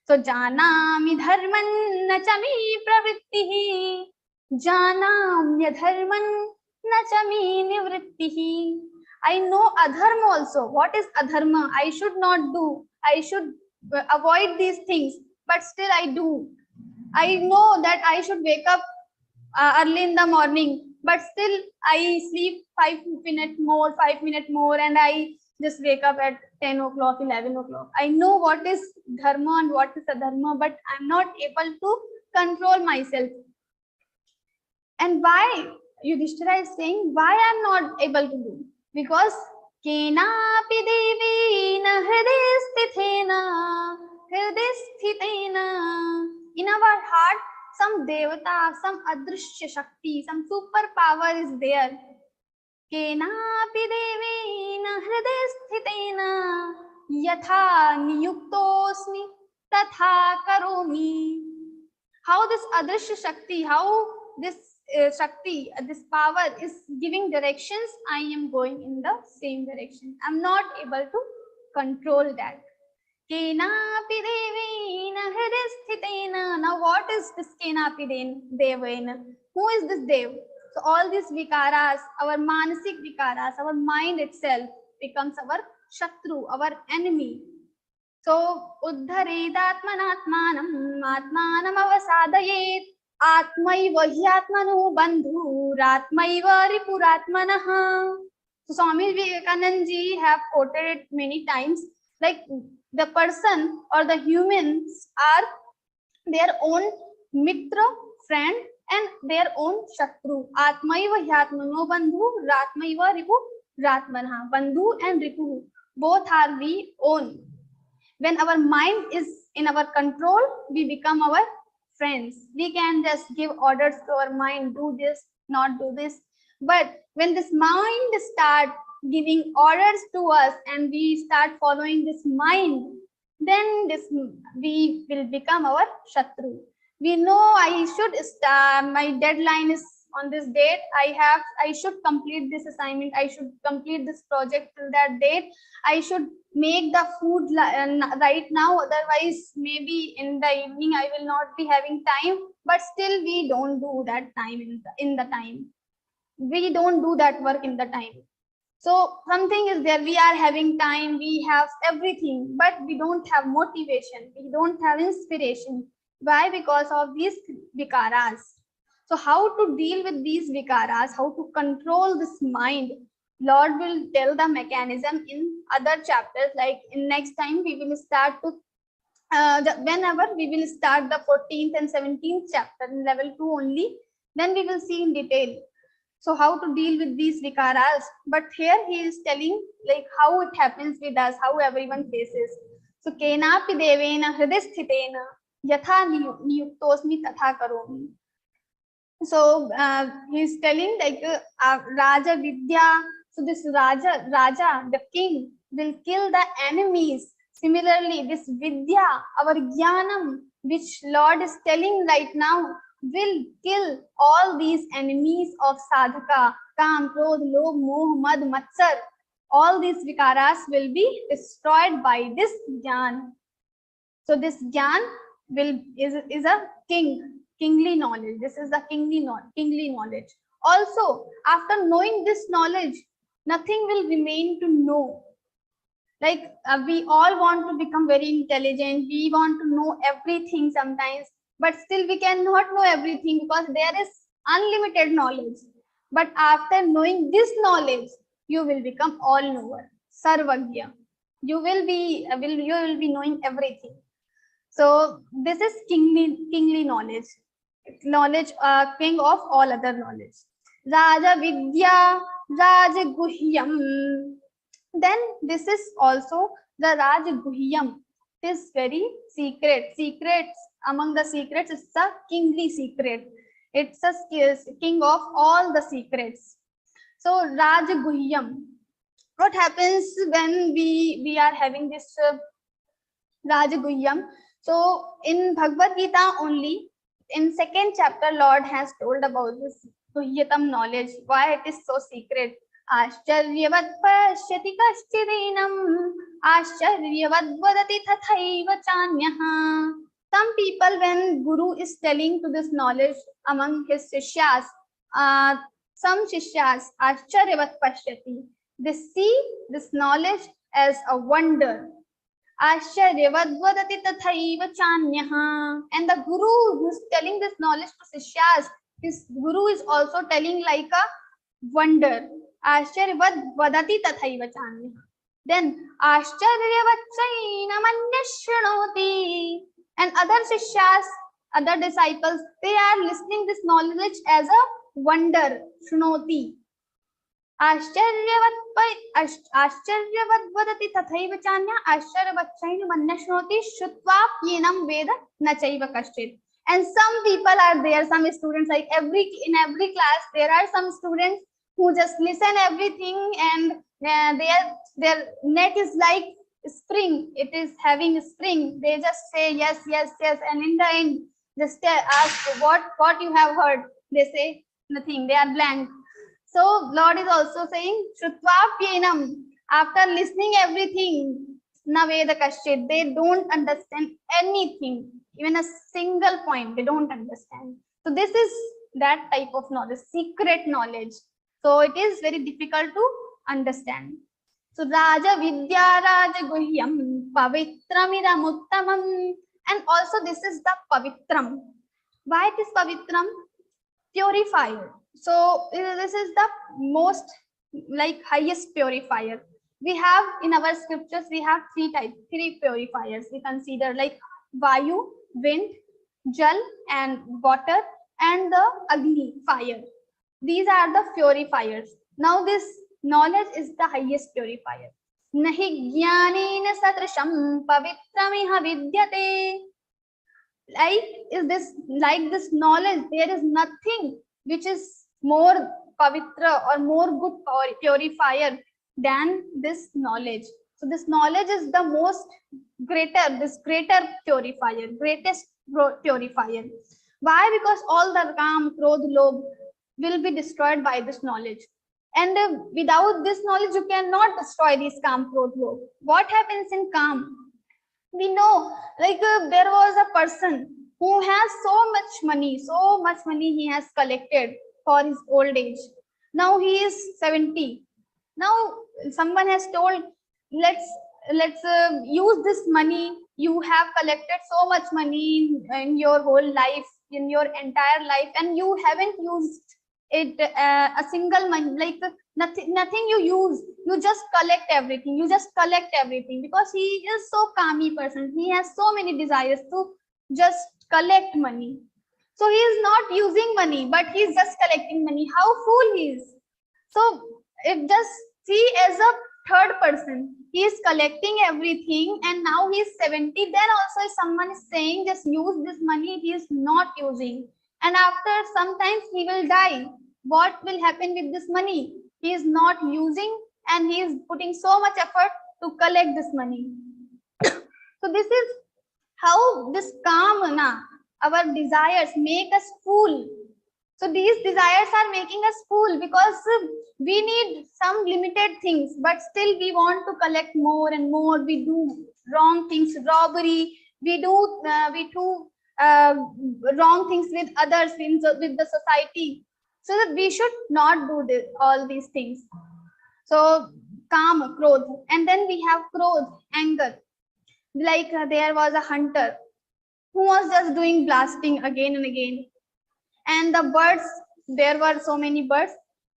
So janami dharman nachami pravrittihi, janamya dharman nachami nivrittihi. I know adharma also. What is adharma? I should not do. I should avoid these things, but still I do. I know that I should wake up early in the morning, but still I sleep 5 minutes more, and I just wake up at 10 o'clock, 11 o'clock. I know what is dharma and what is adharma, but I'm not able to control myself. And why Yudhishthira is saying, why I'm not able to do? Because kenapi devena hridayasthitena. In our heart, some devata, some adrishya shakti, some super power is there. Kenapi devena hridayasthitena yatha niyuktosmi tatha karomi. How this adrishya shakti, how this Shakti, this power is giving directions, I am going in the same direction. I'm not able to control that. Kenapi devena hridayasthitena. Now what is this kenapi devena? Who is this dev? So all these vikaras, our manasik vikaras, our mind itself becomes our shatru, our enemy. So uddharedatmanatmanam atmanam avasadayet atmaiva hyatmanu bandhuratmaiva ripuratmanah. So Swami Vivekananda ji have quoted it many times, like the person or the humans are their own mitra, friend, and their own shatru. Atmaiva hyatmano bandhu, ratmaiva ripu ratmanah. Bandhu and ripu, both are we own. When our mind is in our control, we become our friends. We can just give orders to our mind, do this, not do this. But when this mind start giving orders to us and we start following this mind, then we will become our shatru. We know I should start, my deadline is on this date, I should complete this assignment, I should complete this project till that date, I should make the food right now, otherwise maybe in the evening I will not be having time. But still we don't do that time in the time. We don't do that work in the time. So something is there, we are having time, we have everything, but we don't have motivation, we don't have inspiration. Why? Because of these vikaras. So how to deal with these vikaras, how to control this mind, Lord will tell the mechanism in other chapters. Like in next time we will start to whenever we will start the 14th and 17th chapter in level 2 only, then we will see in detail. So how to deal with these vikaras. But here he is telling like how it happens with us, how everyone faces. So kenapi devena hridisthitena yatha niyuktosmi tatha karomi. So he is telling like Raja Vidya. So this Raja, the king, will kill the enemies. Similarly, this Vidya, our Jnanam, which Lord is telling right now, will kill all these enemies of sadhaka, kam, krodh, lobh, moh, mad, matsar. All these vikaras will be destroyed by this Jnana. So this Jnana is a kingly knowledge. This is the kingly knowledge. Also, after knowing this knowledge, nothing will remain to know. Like we all want to become very intelligent. We want to know everything sometimes. But still we cannot know everything because there is unlimited knowledge. But after knowing this knowledge, you will become all knower, sarvagya. You will be knowing everything. So this is kingly knowledge, king of all other knowledge. Raja Vidya, Raja Guhyam. Then this is also the Raja Guhyam. It is very secret. Secrets. Among the secrets, it's a kingly secret. It's a king of all the secrets. So Raja Guhyam. What happens when we are having this Raja Guhyam? So in Bhagavad-Gītā only, in 2nd chapter, Lord has told about this Guhyatam knowledge, why it is so secret. Ashcharyavat pashyati kaschidinam, ashcharyavat vadati tathaiva chanyaha. Some people, when Guru is telling to this knowledge among his shishyas, some shishyas, ashcharyavat pashyati, they see this knowledge as a wonder. Ashcharyavat vadati tathaiva chanyaha. And the Guru who is telling this knowledge to shishyas, his Guru is also telling like a wonder. Ashcharyavat vadati tathaiva chanyaha. Then ashcharyavat chainam anyashrunoti. And other shishyas, other disciples, they are listening this knowledge as a wonder, shrunoti. Ashcharyavat vadati tathaiva chanya, ashcharyavat chainam anyashrunoti, shrutva pyenam veda nachaiva kashchit. And some people are there, some students, like in every class, there are some students who just listen everything and their neck is like spring. It is having a spring. They just say yes, yes, yes, and in the end, just ask what you have heard. They say nothing. They are blank. So Lord is also saying Shrutva Pyenam. After listening everything, Naveda Kashchit, they don't understand anything, even a single point. They don't understand. So this is that type of knowledge, secret knowledge. So it is very difficult to understand. So Raja Vidya Raja Guhyam Pavitramidam Uttamam. And also this is the Pavitram. Why it is Pavitram? Purifier. So this is the most like highest purifier. We have in our scriptures, we have three purifiers. We consider like Vayu, wind, Jal and water, and the Agni, fire. These are the purifiers. Now this knowledge is the highest purifier. Nahi jnanena satrisham pavitramiha vidyate. Like this knowledge, there is nothing which is more pavitra or more good purifier than this knowledge. So this knowledge is the most greater purifier, greatest purifier. Why? Because all the Kam, Krodh, Lobh will be destroyed by this knowledge. And without this knowledge, you cannot destroy these Kam, Krodh, Lobh. What happens in Kam? We know, like there was a person who has so much money he has collected for his old age. Now he is 70. Now someone has told, let's use this money. You have collected so much money in your whole life, in your entire life, and you haven't used it a single money, like nothing you use. You just collect everything. Because he is so calmy person. He has so many desires to just collect money. So he is not using money, but he is just collecting money. How fool he is. So if just see as a third person, he is collecting everything and now he is 70. Then also if someone is saying just use this money, he is not using. And after sometimes he will die. What will happen with this money? He is not using and he is putting so much effort to collect this money. So this is how this kamana, our desires, make us fool. So these desires are making us fool because we need some limited things, but still we want to collect more and more. We do wrong things, robbery. We do wrong things with others, with the society. So that we should not do this, all these things. So Kama, Krodh, and then we have Krodh, anger. Like there was a hunter who was just doing blasting again and again. And the birds, there were so many birds.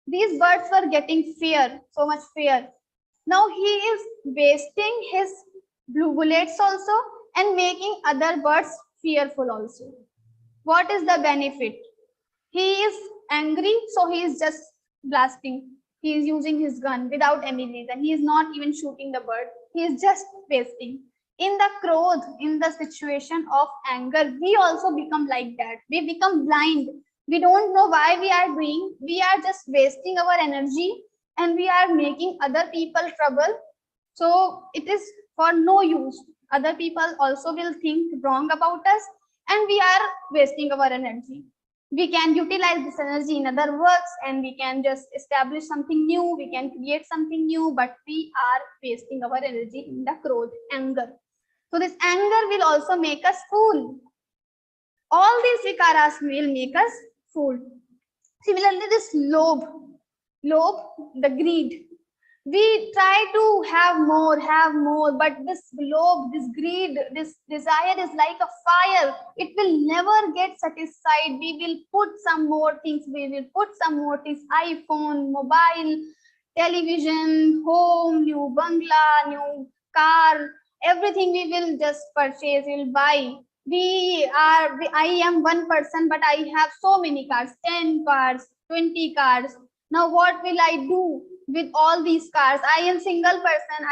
These birds were getting fear, so much fear. Now he is wasting his blue bullets also and making other birds fearful also. What is the benefit? He is angry, so he is just blasting. He is using his gun without any reason. He is not even shooting the bird. He is just wasting. In the Krodh, in the situation of anger, we also become like that. We become blind. We don't know why we are doing. We are just wasting our energy and we are making other people trouble. So it is for no use. Other people also will think wrong about us and we are wasting our energy. We can utilize this energy in other works and we can just establish something new. We can create something new, but we are wasting our energy in the Krodh, anger. So this anger will also make us fool. All these vikaras will make us fool. Similarly, this lobh, the greed. We try to have more, but this lobh, this greed, this desire is like a fire. It will never get satisfied. We will put some more things. iPhone, mobile, television, home, new bangla, new car, everything we will just purchase, we will buy. I am one person, but I have so many cars, 10 cars, 20 cars. Now what will I do with all these cars? I am single person.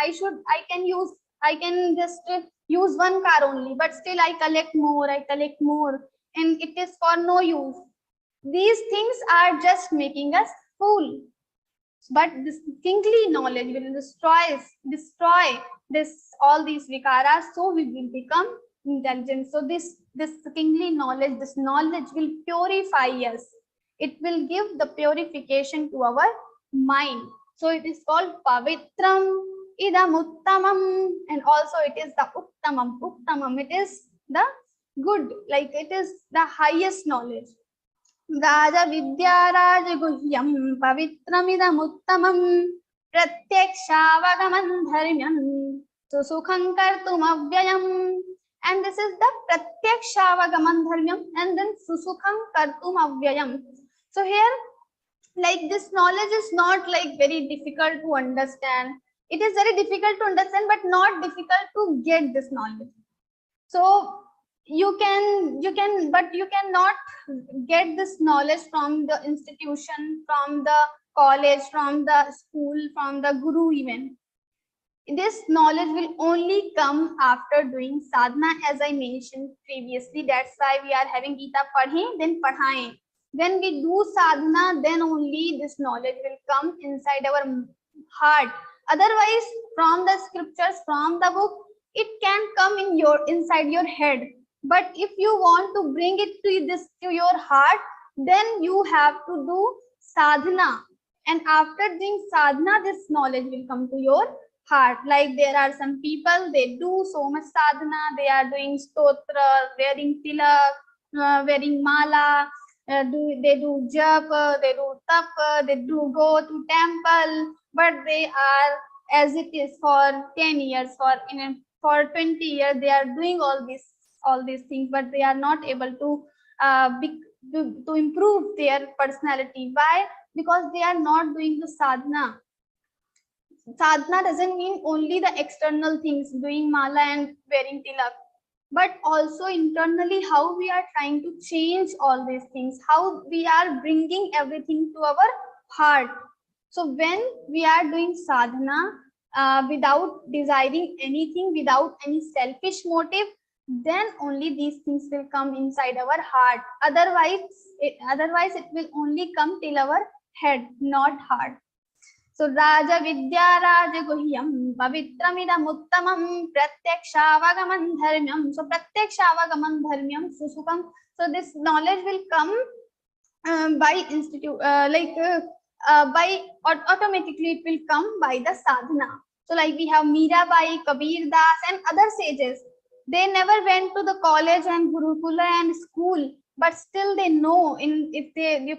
I can just use one car only, but still I collect more, and it is for no use. These things are just making us fool. But this kingly knowledge will destroy all these vikaras, so we will become intelligent. So this kingly knowledge, this knowledge will purify us. It will give the purification to our mind. So it is called pavitram idam uttamam, and also it is the uttamam. It is the good, like it is the highest knowledge. Raja Vidyaraj Guhyam Pavitramidamuttamam Pratyakshavagamam Dharmyam Susukham Kartum Avyayam. And this is the Pratyakshavagamam Dharmyam and then Susukham Kartum Avyayam. So here, like, this knowledge is not like very difficult to understand. It is very difficult to understand, but not difficult to get this knowledge. So you cannot get this knowledge from the institution, from the college, from the school, from the guru even. This knowledge will only come after doing sadhana, as I mentioned previously. That's why we are having Geeta Padhe, then Padhaye. When we do sadhana, then only this knowledge will come inside our heart. Otherwise, from the scriptures, from the book, it can come in inside your head. But if you want to bring it to your heart, then you have to do sadhana. And after doing sadhana, this knowledge will come to your heart. Like, there are some people, they do so much sadhana, they are doing stotra, wearing tilak, wearing mala, they do japa, they do tapa, they do go to temple, but they are, as it is for 10 years, for 20 years, they are doing all these things, but they are not able to improve their personality. Why? Because they are not doing the sadhana. Sadhana doesn't mean only the external things, doing mala and wearing tilak, but also internally how we are trying to change all these things, how we are bringing everything to our heart. So when we are doing sadhana without desiring anything, without any selfish motive, then only these things will come inside our heart. Otherwise it will only come till our head, not heart. So Raja Vidya Raja Guhyam Pavitramidam Uttamam Pratyakshavagamam Dharmyam. So Pratyakshavagamam Dharmyam Susukam. So this knowledge will come by automatically it will come by the sadhana. So like we have Mirabai, Kabir Das and other sages. They never went to the college and Gurukula and school, but still they know. If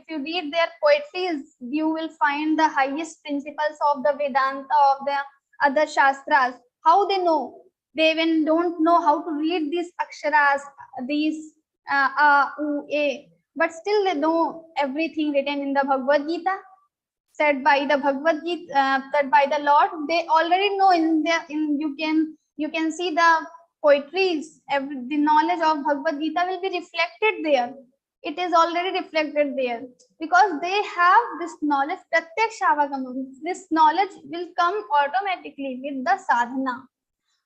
you read their poetries, you will find the highest principles of the Vedanta, of the other Shastras. How they know? They even don't know how to read these aksharas, these a, but still they know everything written in the Bhagavad Gita, said by the Bhagavad Gita, said by the Lord. They already know you can see the poetries, the knowledge of Bhagavad Gita will be reflected there. It is already reflected there because they have this knowledge. Pratyakshavagamam. This knowledge will come automatically with the sadhana.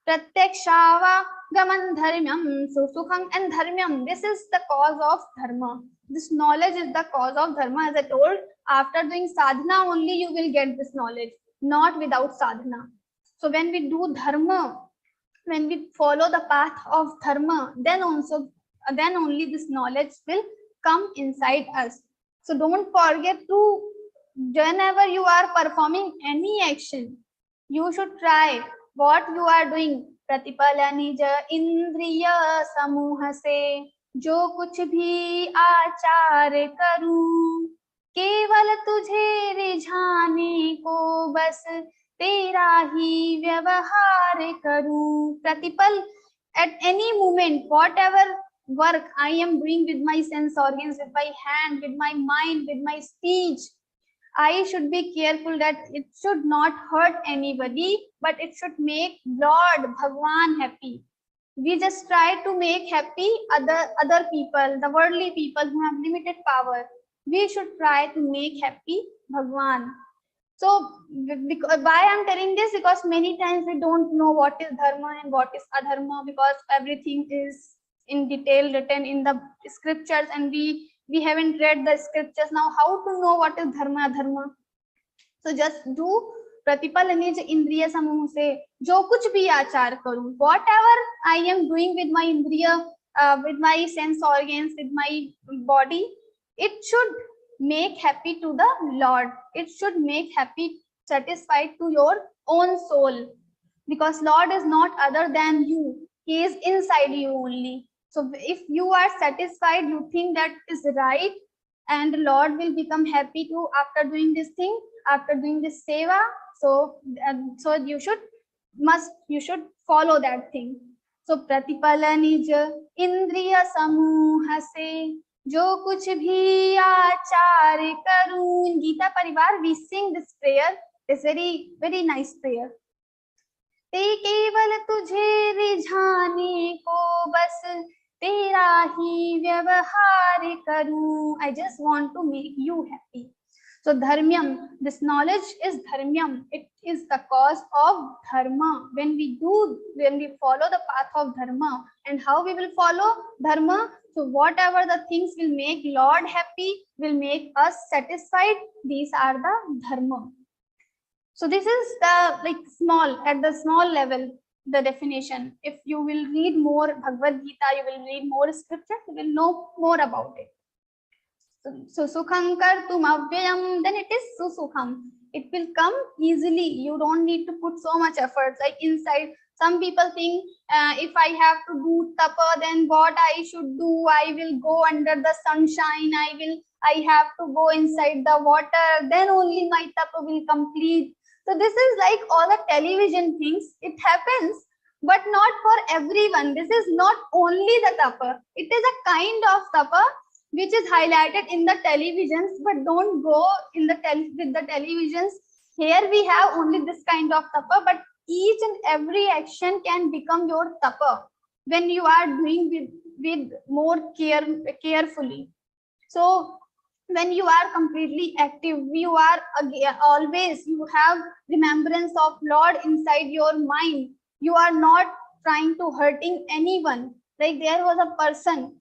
Pratyakshavagamam dharmyam susukham, and dharmyam. This is the cause of dharma. This knowledge is the cause of dharma. As I told, after doing sadhana only you will get this knowledge, not without sadhana. So when we do dharma, when we follow the path of dharma, then only this knowledge will come inside us. So don't forget to, whenever you are performing any action, you should try what you are doing. Pratipala nija indriya samuha se jo kuch bhi aachar karu keval tujhe rijhane ko bas tera hi vyavahar karu. Pratipal, at any moment, whatever work I am doing with my sense organs, with my hand, with my mind, with my speech, I should be careful that it should not hurt anybody, but it should make Lord Bhagwan happy. We just try to make happy other people, the worldly people who have limited power. We should try to make happy Bhagwan. So why I'm telling this? Because many times we don't know what is dharma and what is adharma, because everything is in detail written in the scriptures and we haven't read the scriptures. Now how to know what is dharma adharma? So just do Pratipala nij indriya samuh se jo kuch bhi aachar karu. Whatever I am doing with my indriya, with my sense organs, with my body, it should make happy to the Lord. It should make happy, satisfied to your own soul, because Lord is not other than you. He is inside you only. So if you are satisfied, you think that is right, and the Lord will become happy too after doing this thing, after doing this seva. So you should follow that thing. So प्रतिपल निज इंद्रिय समूह से जो कुछ भी आचार करूं. Geeta परिवार, we sing this prayer. It's very nice prayer. ते केवल तुझे रिझाने को बस तेरा ही व्यवहार करूं. I just want to make you happy. So dharmyam, this knowledge is dharmyam. It is the cause of dharma. When we follow the path of dharma, and how we will follow dharma? So whatever the things will make Lord happy, will make us satisfied, these are the dharma. So this is the at the small level, the definition. If you will read more Bhagavad Gita, you will read more scriptures, you will know more about it. So sukham kartum avyayam, then it is susukham. It will come easily. You don't need to put so much effort. Like inside, some people think if I have to do tapa, then what I should do? I will go under the sunshine. I have to go inside the water. Then only my tapa will complete. So this is like all the television things. It happens, but not for everyone. This is not only the tapa. It is a kind of tapa which is highlighted in the televisions, but don't go in the with the televisions. Here we have only this kind of tapa, but each and every action can become your tapa when you are doing with more carefully. So when you are completely active, you are always, you have remembrance of Lord inside your mind. You are not trying to hurting anyone. Like there was a person,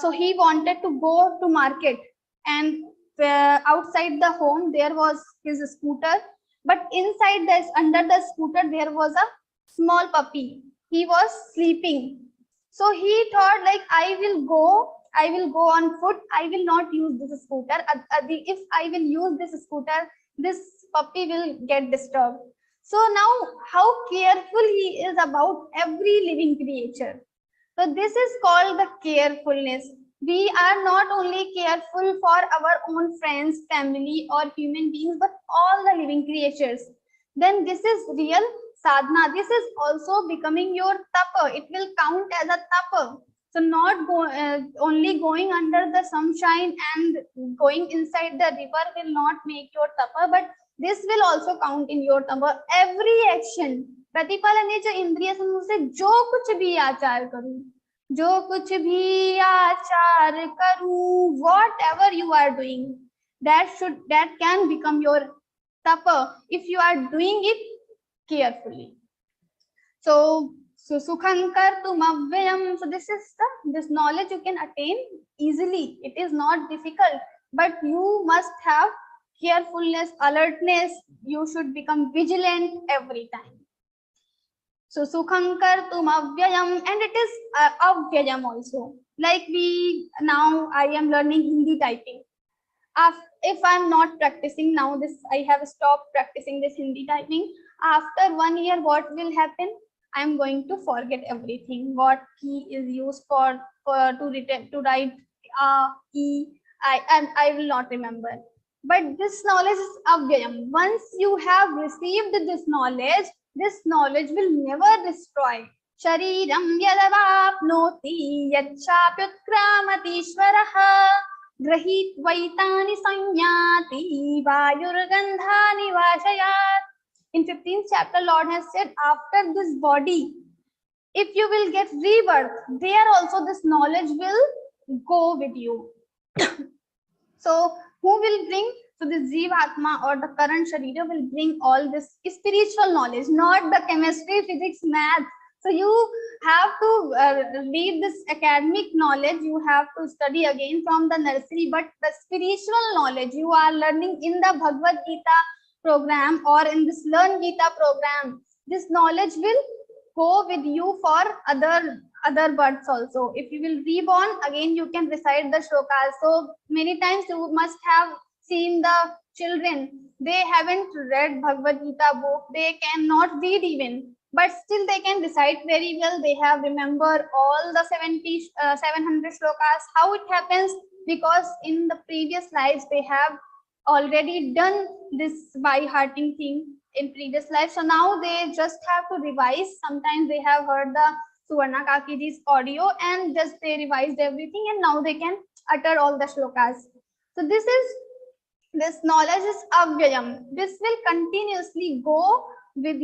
so he wanted to go to market, and outside the home there was his scooter, but inside this, under the scooter, there was a small puppy. He was sleeping. So he thought, like, I will go on foot. I will not use this scooter. If I will use this scooter, this puppy will get disturbed. So now how careful he is about every living creature. So this is called the carefulness. We are not only careful for our own friends, family, or human beings, but all the living creatures. Then this is real sadhana. This is also becoming your tapa. It will count as a tapa. So not only going under the sunshine and going inside the river will not make your tapa, but this will also count in your tapa. Every action. प्रतिपालन जो इंद्रिय समूह से जो कुछ भी आचार करूं, जो कुछ भी आचार करूं, whatever you are doing, that can become your tapa if you are doing it carefully. So sukham kartum avyayam. So this knowledge you can attain easily. It is not difficult, but you must have carefulness, alertness. You should become vigilant every time. So sukham kartum avyayam, and it is avyayam also. Like now I am learning Hindi typing. If I am not practicing now, I have stopped practicing this Hindi typing. After 1 year, what will happen? I am going to forget everything. What key is used to write e, I will not remember. But this knowledge is avyayam. Once you have received this knowledge will never destroy. Shariram yadavapnoti yachapyutkramati grahit vaitani sanyati vayurgandhani vashayat. In 15th chapter, Lord has said, after this body, if you will get rebirth, there also this knowledge will go with you. So who will bring? So the Jivatma or the current Sharira will bring all this spiritual knowledge, not the chemistry, physics, math. So you have to read this academic knowledge, you have to study again from the nursery, but the spiritual knowledge you are learning in the Bhagavad Gita program or in this Learn Gita program, this knowledge will go with you for other births also. If you will reborn, again you can recite the shlokas. So many times you must have seen the children, they haven't read Bhagavad Gita book, they cannot read even, but still they can recite very well. They have remembered all the 700 shlokas. How it happens? Because in the previous lives they have already done this by hearting thing in previous life. So now they just have to revise. Sometimes they have heard the Suvarna Kakiji's audio and just they revised everything, and now they can utter all the shlokas. So this knowledge is avyayam. This will continuously go with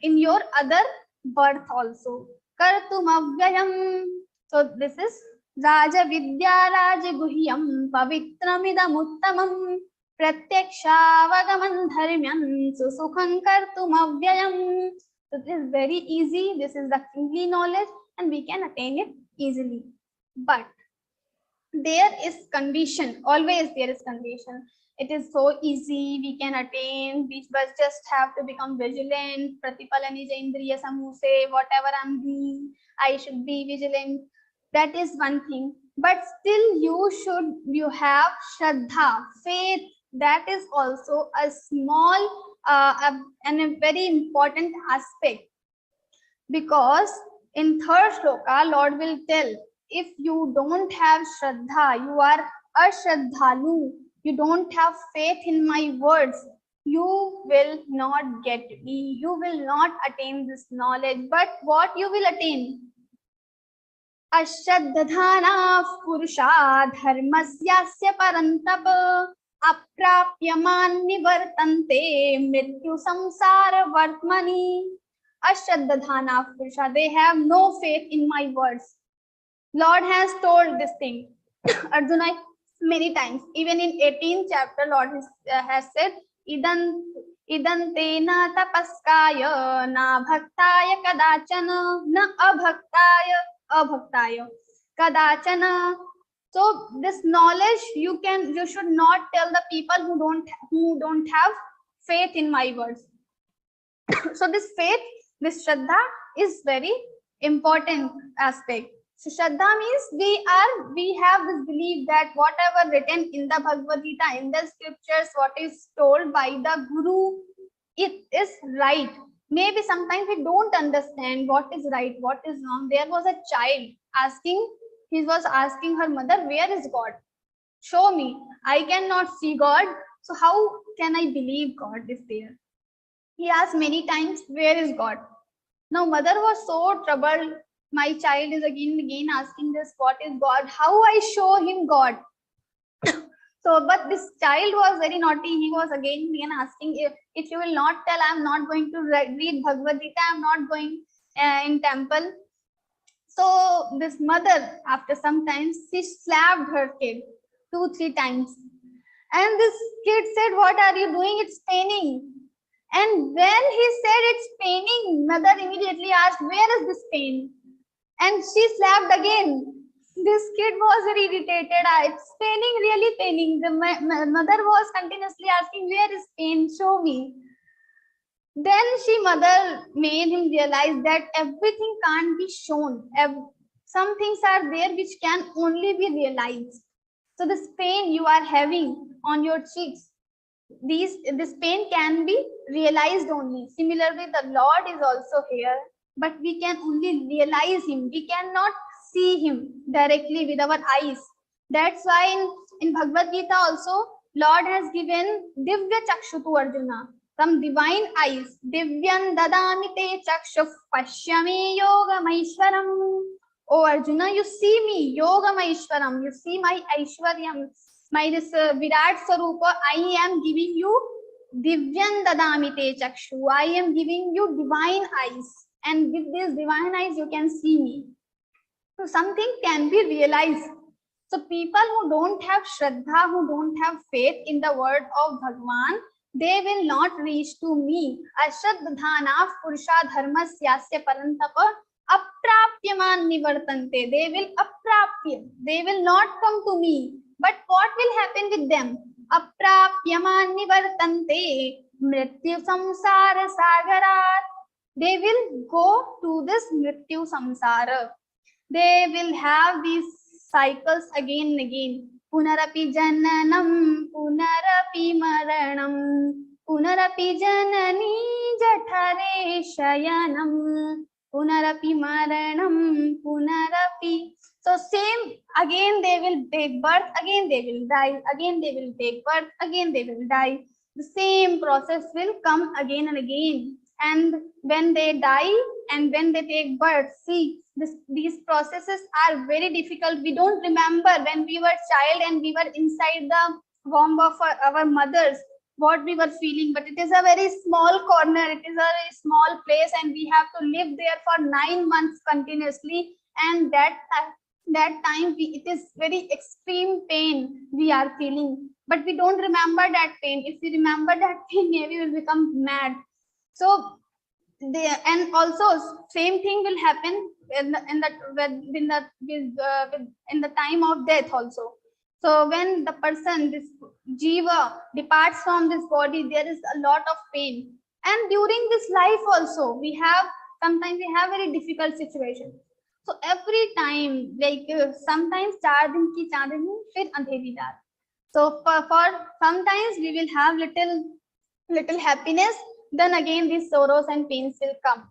in your other birth also. Kartum avyayam. So this is Raja Vidya Raja Guhyam Pavitramidam Uttamam Pratyakshavagamam Dharmyam Susukham Kartum avyayam. So this is very easy. This is the kingly knowledge and we can attain it easily. But there is condition. Always there is condition. It is so easy, we can attain, we just have to become vigilant. Pratipalani Indriya Samuse, whatever I'm doing, I should be vigilant. That is one thing. But still you have Shraddha, faith. That is also a small and a very important aspect. Because in third shloka, Lord will tell, if you don't have Shraddha, you are ashraddhalu, you don't have faith in my words, you will not get me, you will not attain this knowledge. But what you will attain? Ashraddhana purusha dharmasyasya parantapa aprapyaman nivartante mrityu samsara vartmani. Ashraddhana purusha, they have no faith in my words. Lord has told this thing. Arjuna many times, even in 18th chapter, Lord has said, Idan tena tapaskaya na bhaktaya kadachana na abhaktaya kadachana. So this knowledge you should not tell the people who don't have faith in my words. So this faith, this Shraddha is very important aspect. So Shraddha means we have this belief that whatever written in the Bhagavad Gita, in the scriptures, what is told by the Guru, it is right. Maybe sometimes we don't understand what is right, what is wrong. There was a child he was asking her mother, where is God? Show me. I cannot see God. So how can I believe God is there? He asked many times, where is God? Now mother was so troubled. My child is again asking this, what is God? How I show him God? So, but this child was very naughty. He was again asking, if you will not tell, I am not going to read Bhagavad Gita. I am not going in temple. So this mother, after some time, she slapped her kid 2-3 times. And this kid said, what are you doing? It's paining. And when he said it's paining, mother immediately asked, where is this pain? And she slapped again. This kid was very irritated. It's paining, really paining. The mother was continuously asking, where is pain? Show me. Then mother made him realize that everything can't be shown. Some things are there which can only be realized. So this pain you are having on your cheeks, this pain can be realized only. Similarly, the Lord is also here, but we can only realize him. We cannot see him directly with our eyes. That's why in Bhagavad Gita also, Lord has given Divya Chakshu to Arjuna, some divine eyes. Divyan dadami te chakshu pashyami yogam aishwaram. Oh Arjuna, you see me, yogam aishwaram. You see my aishwaryam, my this Virat Sarupa. I am giving you Divyan dadami te chakshu. I am giving you divine eyes. And with these divine eyes, you can see me. So something can be realized. So people who don't have Shraddha, who don't have faith in the word of Bhagwan, they will not reach to me. Ashraddhana purusha dharmasyasya parantapa aprapyaman nivartante. They will aprapya. They will not come to me. But what will happen with them? Aprapyaman nivartante mrityu samsara sagarat. They will go to this mrityu samsara. They will have these cycles again and again. Punarapi jananam, punarapi maranam, punarapi janani जठरे शयनम punarapi maranam punarapi. So same, again they will take birth, again they will die, again they will take birth, again they will die. The same process will come again and again. And when they die and when they take birth, see, these processes are very difficult. We don't remember when we were child and we were inside the womb of our mothers what we were feeling, but it is a very small corner, it is a very small place, and we have to live there for 9 months continuously. And that time it is very extreme pain we are feeling, but we don't remember that pain. If we remember that pain, maybe we will become mad. So and also same thing will happen in the time of death also. So when the person, this jiva, departs from this body, there is a lot of pain. And during this life also, sometimes we have very difficult situations. So every time, like sometimes 4 din ki chandni, fir andheri raat. So for sometimes we will have little happiness, then again these sorrows and pains will come.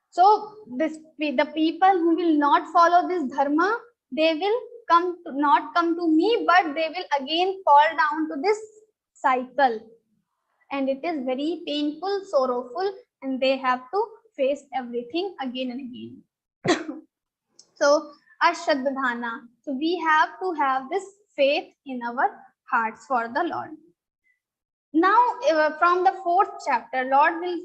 So the people who will not follow this dharma, they will not come to me, but they will again fall down to this cycle, and it is very painful, sorrowful, and they have to face everything again and again. So ashraddhana, so we have to have this faith in our hearts for the Lord. Now from the 4th chapter, Lord will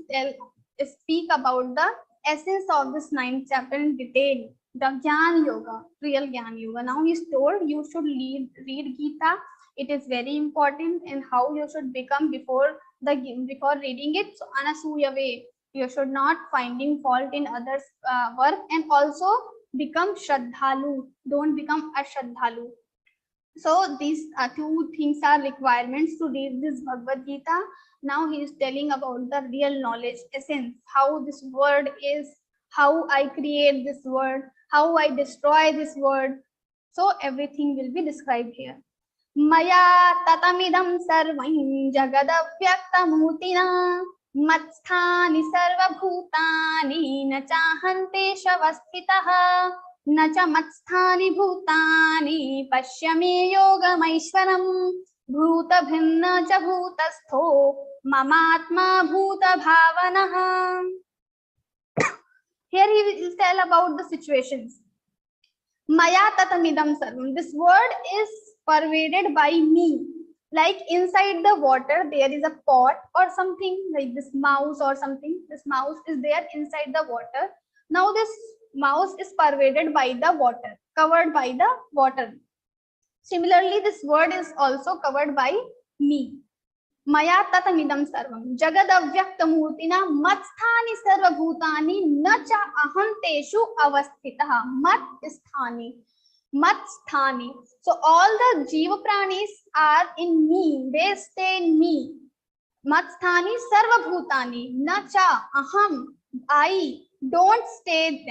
speak about the essence of this 9th chapter in detail. The Jnana Yoga, real Jnana Yoga. Now he is told you should read Geeta. It is very important in how you should become before reading it. So anasuya way, you should not finding fault in others' work, and also become shraddhalu. Don't become ashraddhalu. So these 2 things are requirements to read this Bhagavad Gita. Now he is telling about the real knowledge, essence, how this word is, how I create this word, how I destroy this word. So everything will be described here. Maya tatamidam sarvam jagadavyakthamutina matsthani sarva bhutani na chahante shavasthitaha na cha matsthani bhutani pashyami yogamaishwaram bhuta bhinna cha bhutastho mamatma bhuta bhavanaha. Here he will tell about the situations. Maya tatamidam sarvam. This word is pervaded by me. Like inside the water, there is a pot or something like this mouse or something. This mouse is there inside the water. Now this mouse is pervaded by the water, covered by the water. Similarly, this word is also covered by me. Maya tatamidam sarvam jagadavyakthamurtina matsthani sarvabhutani nacha ahanteshu avasthitaha. Matsthani. So all the jiva pranis are in me, they stay in me. Matsthani sarvabhutani nacha aham, I don't stay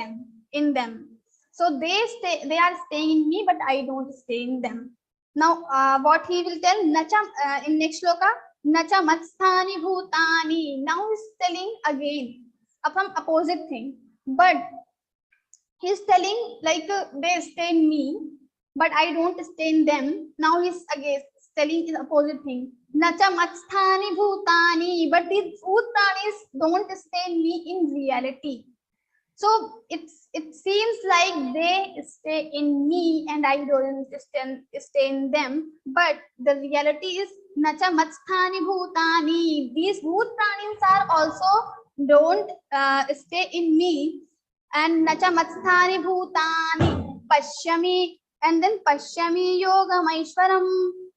in them. So they are staying in me, but I don't stay in them. Now what he will tell, nacha in next shloka, nacha matsthani bhutani. Now he's telling again from opposite thing, but he's telling like they stay in me, but I don't stay in them. Now he's again telling the opposite thing. Nacha matsthani bhutani, but these bhutanis don't stay in me in reality. So it seems like they stay in me and I don't stay in them, but the reality is nacha matsthani bhutani. These bhut pranis are also don't stay in me, and nacha matsthani bhutani pashyami, and then pashyami yogamaishwaram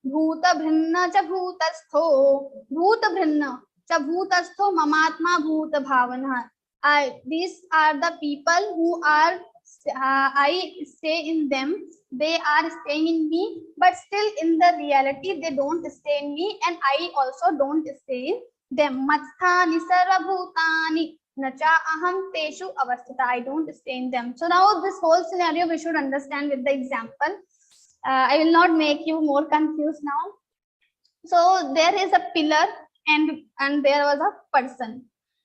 bhuta bhinna cha bhutastho cha bhutastho mamatma bhuta bhavana. These are the people who are I stay in them, they are staying in me, but still in the reality they don't stay in me and I also don't stay in them. Matsthani sarva bhutani nacha aham teshu avasthita. I don't stay in them. So now this whole scenario we should understand with the example. I will not make you more confused now. So there is a pillar and there was a person.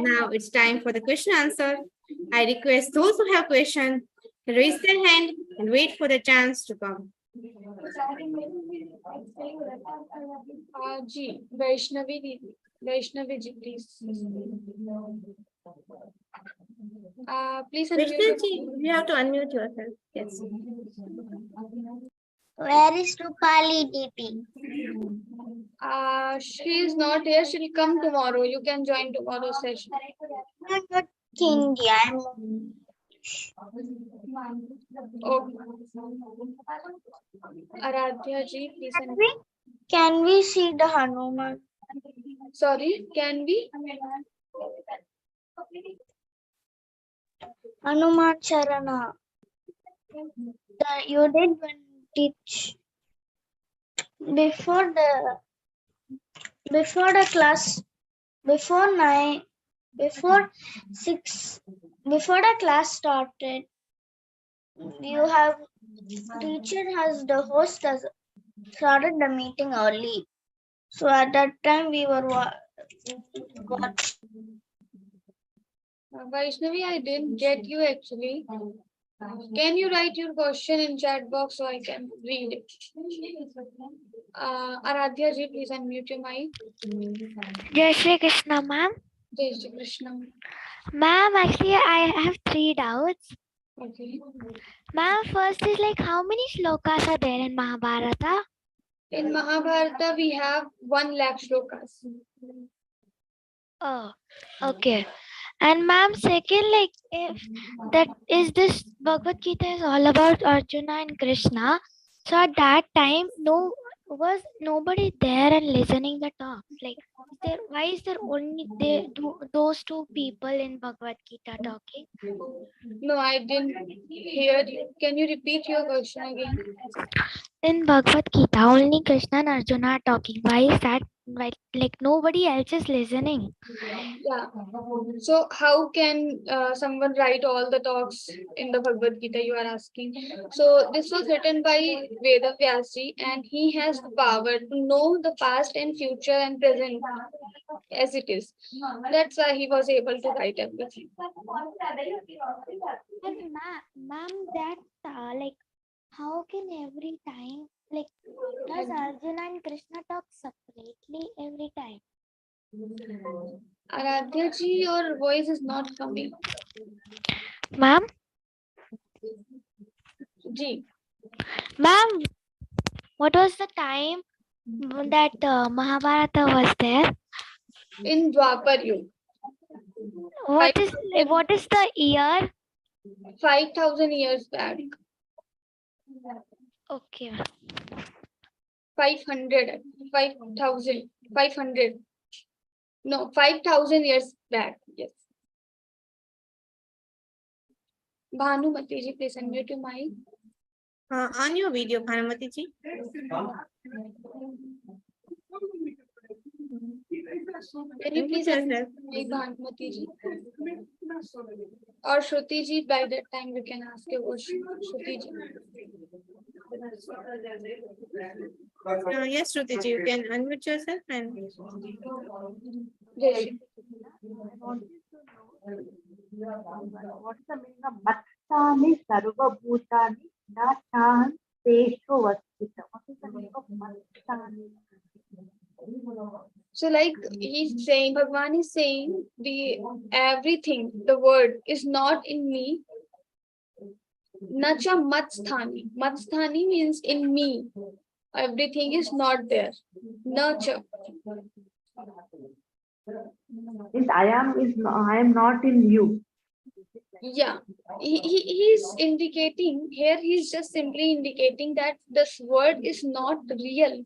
Now it's time for the question answer. I request those who have question raise their hand and wait for the chance to come. Ji, Vaishnavi ji, please. Please unmute. Vaishnavi, you have to unmute yourself. Yes. Where is Rupali DP? She is not here. She'll come tomorrow. You can join tomorrow's session. I'm not Hindi. I'm Okay. Aradhya ji, please. Can we see the Hanuman? Sorry, can we? Hanuman Charana. You did one teach before the class, before the class started. You have teacher has the host has started the meeting early. So at that time we were Vaishnavi, I didn't get you actually. Can you write your question in chat box so I can read it? Aradhya ji, please unmute your mic. Jai Shri Krishna, ma'am. Jai Shri Krishna. Ma'am, actually I have 3 doubts. Okay. Ma'am, first is like how many shlokas are there in Mahabharata? In Mahabharata, we have 1 lakh shlokas. Oh, okay. And ma'am, second, like if that is this Bhagavad Gita is all about Arjuna and Krishna. So at that time, was nobody there and listening the talk? Like, why is there only those 2 people in Bhagavad Gita talking? No, I didn't hear you. Can you repeat your question again? In Bhagavad Gita, only Krishna and Arjuna are talking. Why is that? Why, like nobody else is listening. Yeah. So how can someone write all the talks in the Bhagavad Gita, you are asking? So this was written by Veda Vyasi, and he has the power to know the past and future and present as it is. That's why he was able to write everything. Ma'am, that like how can every time, like does Arjuna and Krishna talk separately every time? Aradhya ji, your voice is not coming. Ma'am? Ji. Ma'am, what was the time that Mahabharata was there? In Dwapar Yuga. What is the year? 5,000 years back. Okay. 500. 500. No, 5,000 years back. Yes. Bhanumati ji, please unmute your mic. On your video, Bhanumati ji. Can you please unmute Bhanumati ji? Or Shruti ji, by that time you can ask your question. Shruti ji. Yes, Shruti ji, you can unmute yourself and. Yes. What is the meaning of Mattani Sarva Bhutani Nachahan Tesho Vasthita? What is the meaning of Mattani? So like he's saying, Bhagwan is saying everything, the word is not in me. Nacha matsthani. Matsthani means in me. Everything is not there. Nacha. Means I am not in you. Yeah. He's indicating here, he's just simply indicating that this word is not real.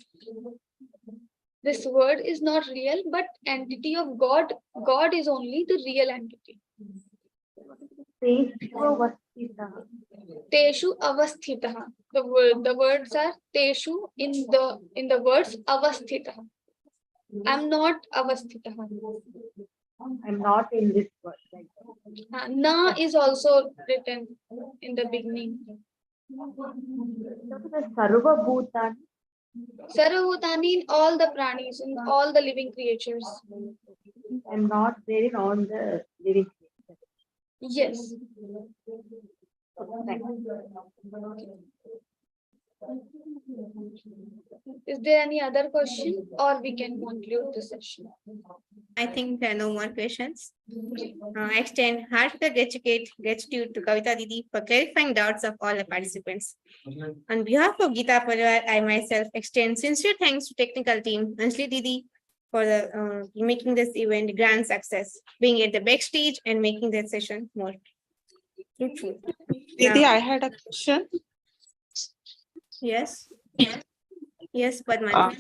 This word is not real, but entity of God. God is only the real entity. Teshu avasthitaha. The words are teshu in the words avasthitaha. I'm not avasthitaha. I'm not in this word. Na is also written in the beginning. Sarva Bhutani. Sarvabhutani in all the pranis, in all the living creatures. I'm not there in all the living things. Yes. Is there any other question, or we can conclude the session? I think there are no more questions. I extend heartfelt gratitude to Kavita Didi for clarifying doubts of all the participants. On behalf of Geeta Parivar, I myself extend sincere thanks to technical team, Anjali Didi, for making this event a grand success, being at the backstage and making this session more fruitful. Didi, Now- I had a question. Yes. Yes, Padmani.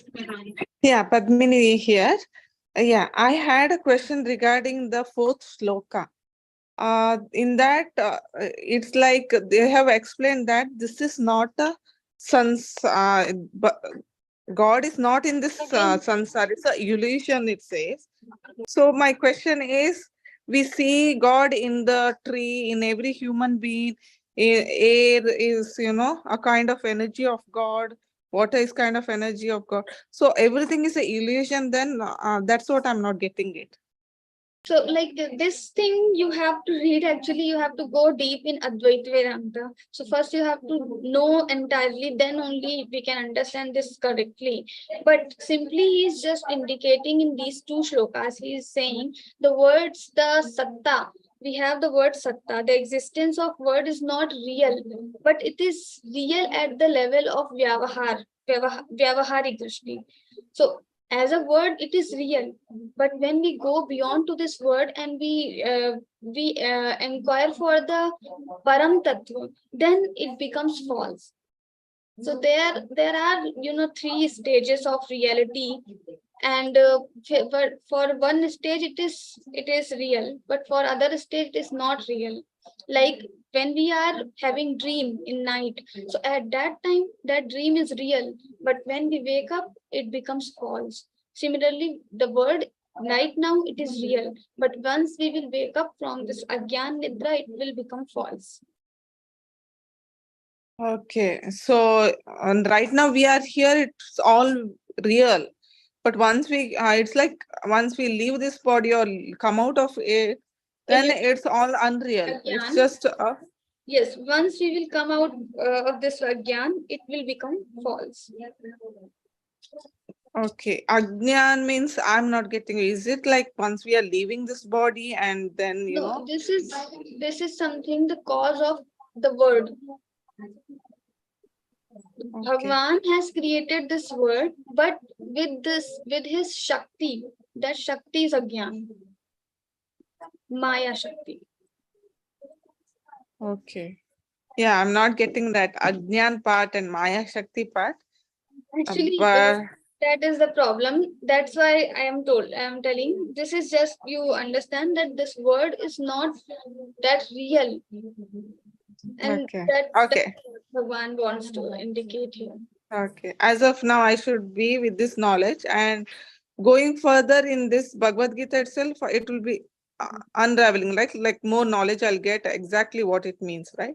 Yeah, Padmini here. Yeah, I had a question regarding the fourth sloka. In that, it's like they have explained that this is not a God is not in this sansar. It's a illusion, it says. So my question is, we see God in the tree, in every human being. Air is, a kind of energy of God. Water is kind of energy of God. So everything is an illusion. Then that's what I'm not getting it. So, like this thing, you have to read. Actually, you have to go deep in Advaita Vedanta. So first, you have to know entirely. Then only we can understand this correctly. But simply, he is just indicating in these two shlokas. He is saying the words, the satta. We have the word satta. The existence of word is not real, but it is real at the level of vyavahari drishti. So as a word, it is real, but when we go beyond to this word and we inquire for the param tattva, then it becomes false. So there are three stages of reality, and for one stage it is real, but for other stage it is not real. Like when we are having dream in night, so at that time that dream is real, but when we wake up it becomes false. Similarly, the word right now it is real, but once we will wake up from this agyan nidra, it will become false. Okay, so right now we are here, it's all real. But once we, it's like once we leave this body or come out of it, then it's all unreal. It's just Yes, once we will come out of this agyan, it will become false. okay. Ajnan means I'm not getting. Is it like once we are leaving this body and then No, this is something the cause of the word. Bhagwan has created this word, but with his Shakti, that Shakti is Agyan. Maya Shakti. Okay. Yeah, I'm not getting that Ajnan part and Maya Shakti part. Actually, but that is the problem. That's why I am telling, this is just, you understand that this word is not that real. And okay. that Bhagwan wants to indicate here. Okay. As of now, I should be with this knowledge, and going further in this Bhagavad Gita itself, it will be unraveling, like more knowledge I'll get exactly what it means, right?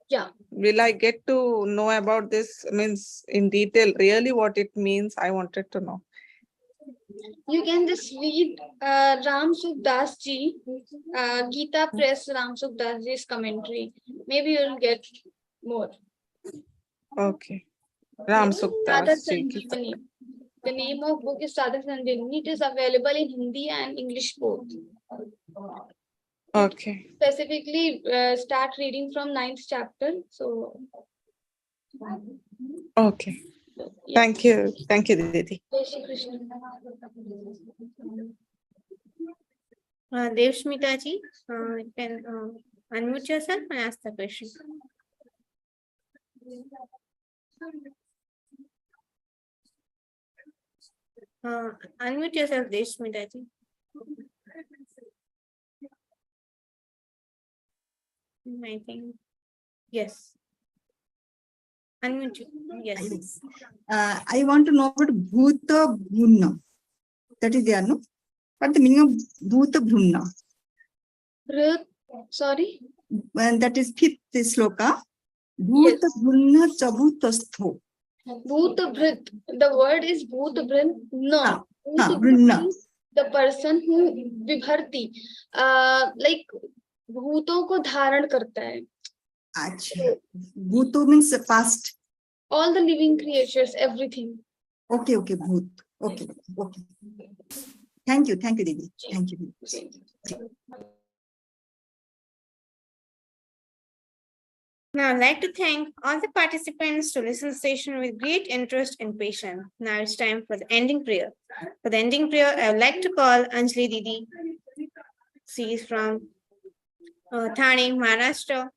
Yeah. Will I get to know about this, means in detail, really what it means? I wanted to know. You can just read Ram Sukdas ji, Geeta Press Ram Sukdas ji's commentary. Maybe you'll get more. Okay. Ram Sukdas ji. Sanjeevani. The name of book is Sadhak Sanjeevani. It is available in Hindi and English both. Okay. Specifically, start reading from 9th chapter. So. Okay. Yeah. Thank you. Thank you, Didi. Jai Shri Krishna. Devshmita ji, you can unmute yourself and ask the question. Unmute yourself, Devshmita ji. I think, yes. Unmute you. Yes. I want to know about Bhuta Bhrunna. That is there, no? What the meaning of Bhuta Bhrunna? Sorry? And that is 5th sloka. Bhuta Bhrunna the person who विभर्ति like भूतों को धारण करता है. अच्छा, भूतो means past. All the living creatures, everything. Okay, okay, bhoot. Okay, okay. Thank you, Didi. Thank you. Now, I'd like to thank all the participants to listen to the session with great interest and patience. Now it's time for the ending prayer. For the ending prayer, I would like to call Anjali Didi. She is from Thane, Maharashtra,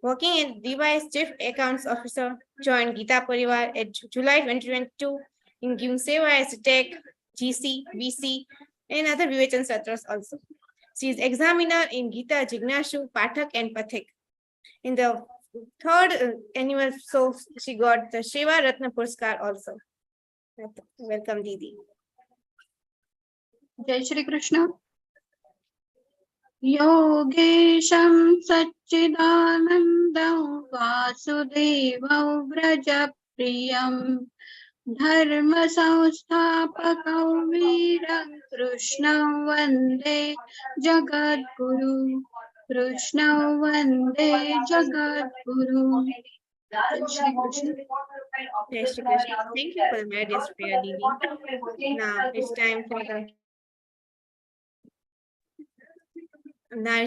working as Device Chief Accounts Officer, joined Geeta Parivar at July 2022 in giving Seva as a Tech, GC, VC, and other Vivechan Satras also. She is examiner in Geeta, Jignashu, Pathak, and Pathik. In the third annual, so she got the Shiva Ratna Puraskar also. Welcome, Didi. Jai Shri Krishna. Yogesham Satchidanandam Vasudevam Vrajapriyam Dharma Samstapakam Veeram Krishnam Vande Jagadguru. Krishna Vande Jagadguru. Jai Shri Krishna. Thank you for the marriage prayer, Didi. Now it's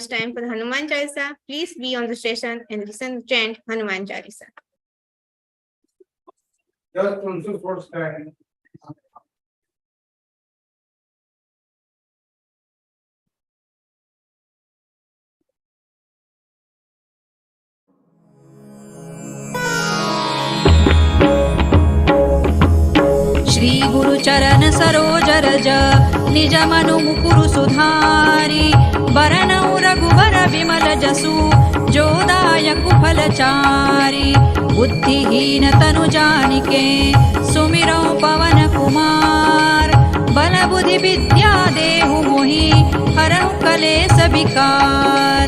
time for the Hanuman Chalisa. Please be on the station and listen to chant Hanuman Chalisa. Just also for stand. Shri गुरु चरण सरोज रज निज मनु मुकुरु सुधारी बरनउ रघुबर विमल जसु जोदायक फलचारी बुद्धिहीन तनु जानिके सुमिरौ पवन कुमार बल बुद्धि विद्या देहु मोहि हरहु कलेस विकार.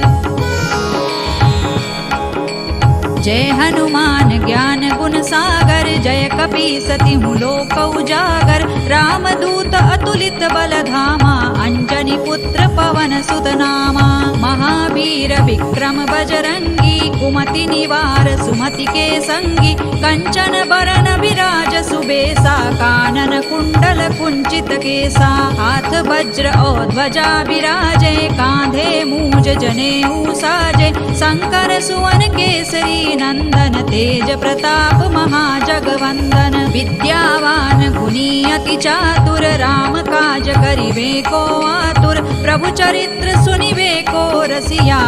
जय हनुमान ज्ञान गुण सागर जय कपीसति लोक उजागर रामदूत अतुलित बल धामा अंजनी पुत्र पवन सुत नामा महावीर विक्रम बजरंगी कुमति निवार सुमति के संगी कंचन बरन विराज सुबेसा कानन कुंडल कुंचित केसा हाथ वज्र और ध्वजा विराजे कांधे मूज जनेऊ साजे शंकर सुवन केसरी नंदन तेज प्रताप महाजगवंदन विद्यावान गुणी अति चातुर राम काज करिबे को आतुर प्रभु चरित्र सुनिबे को रसिया.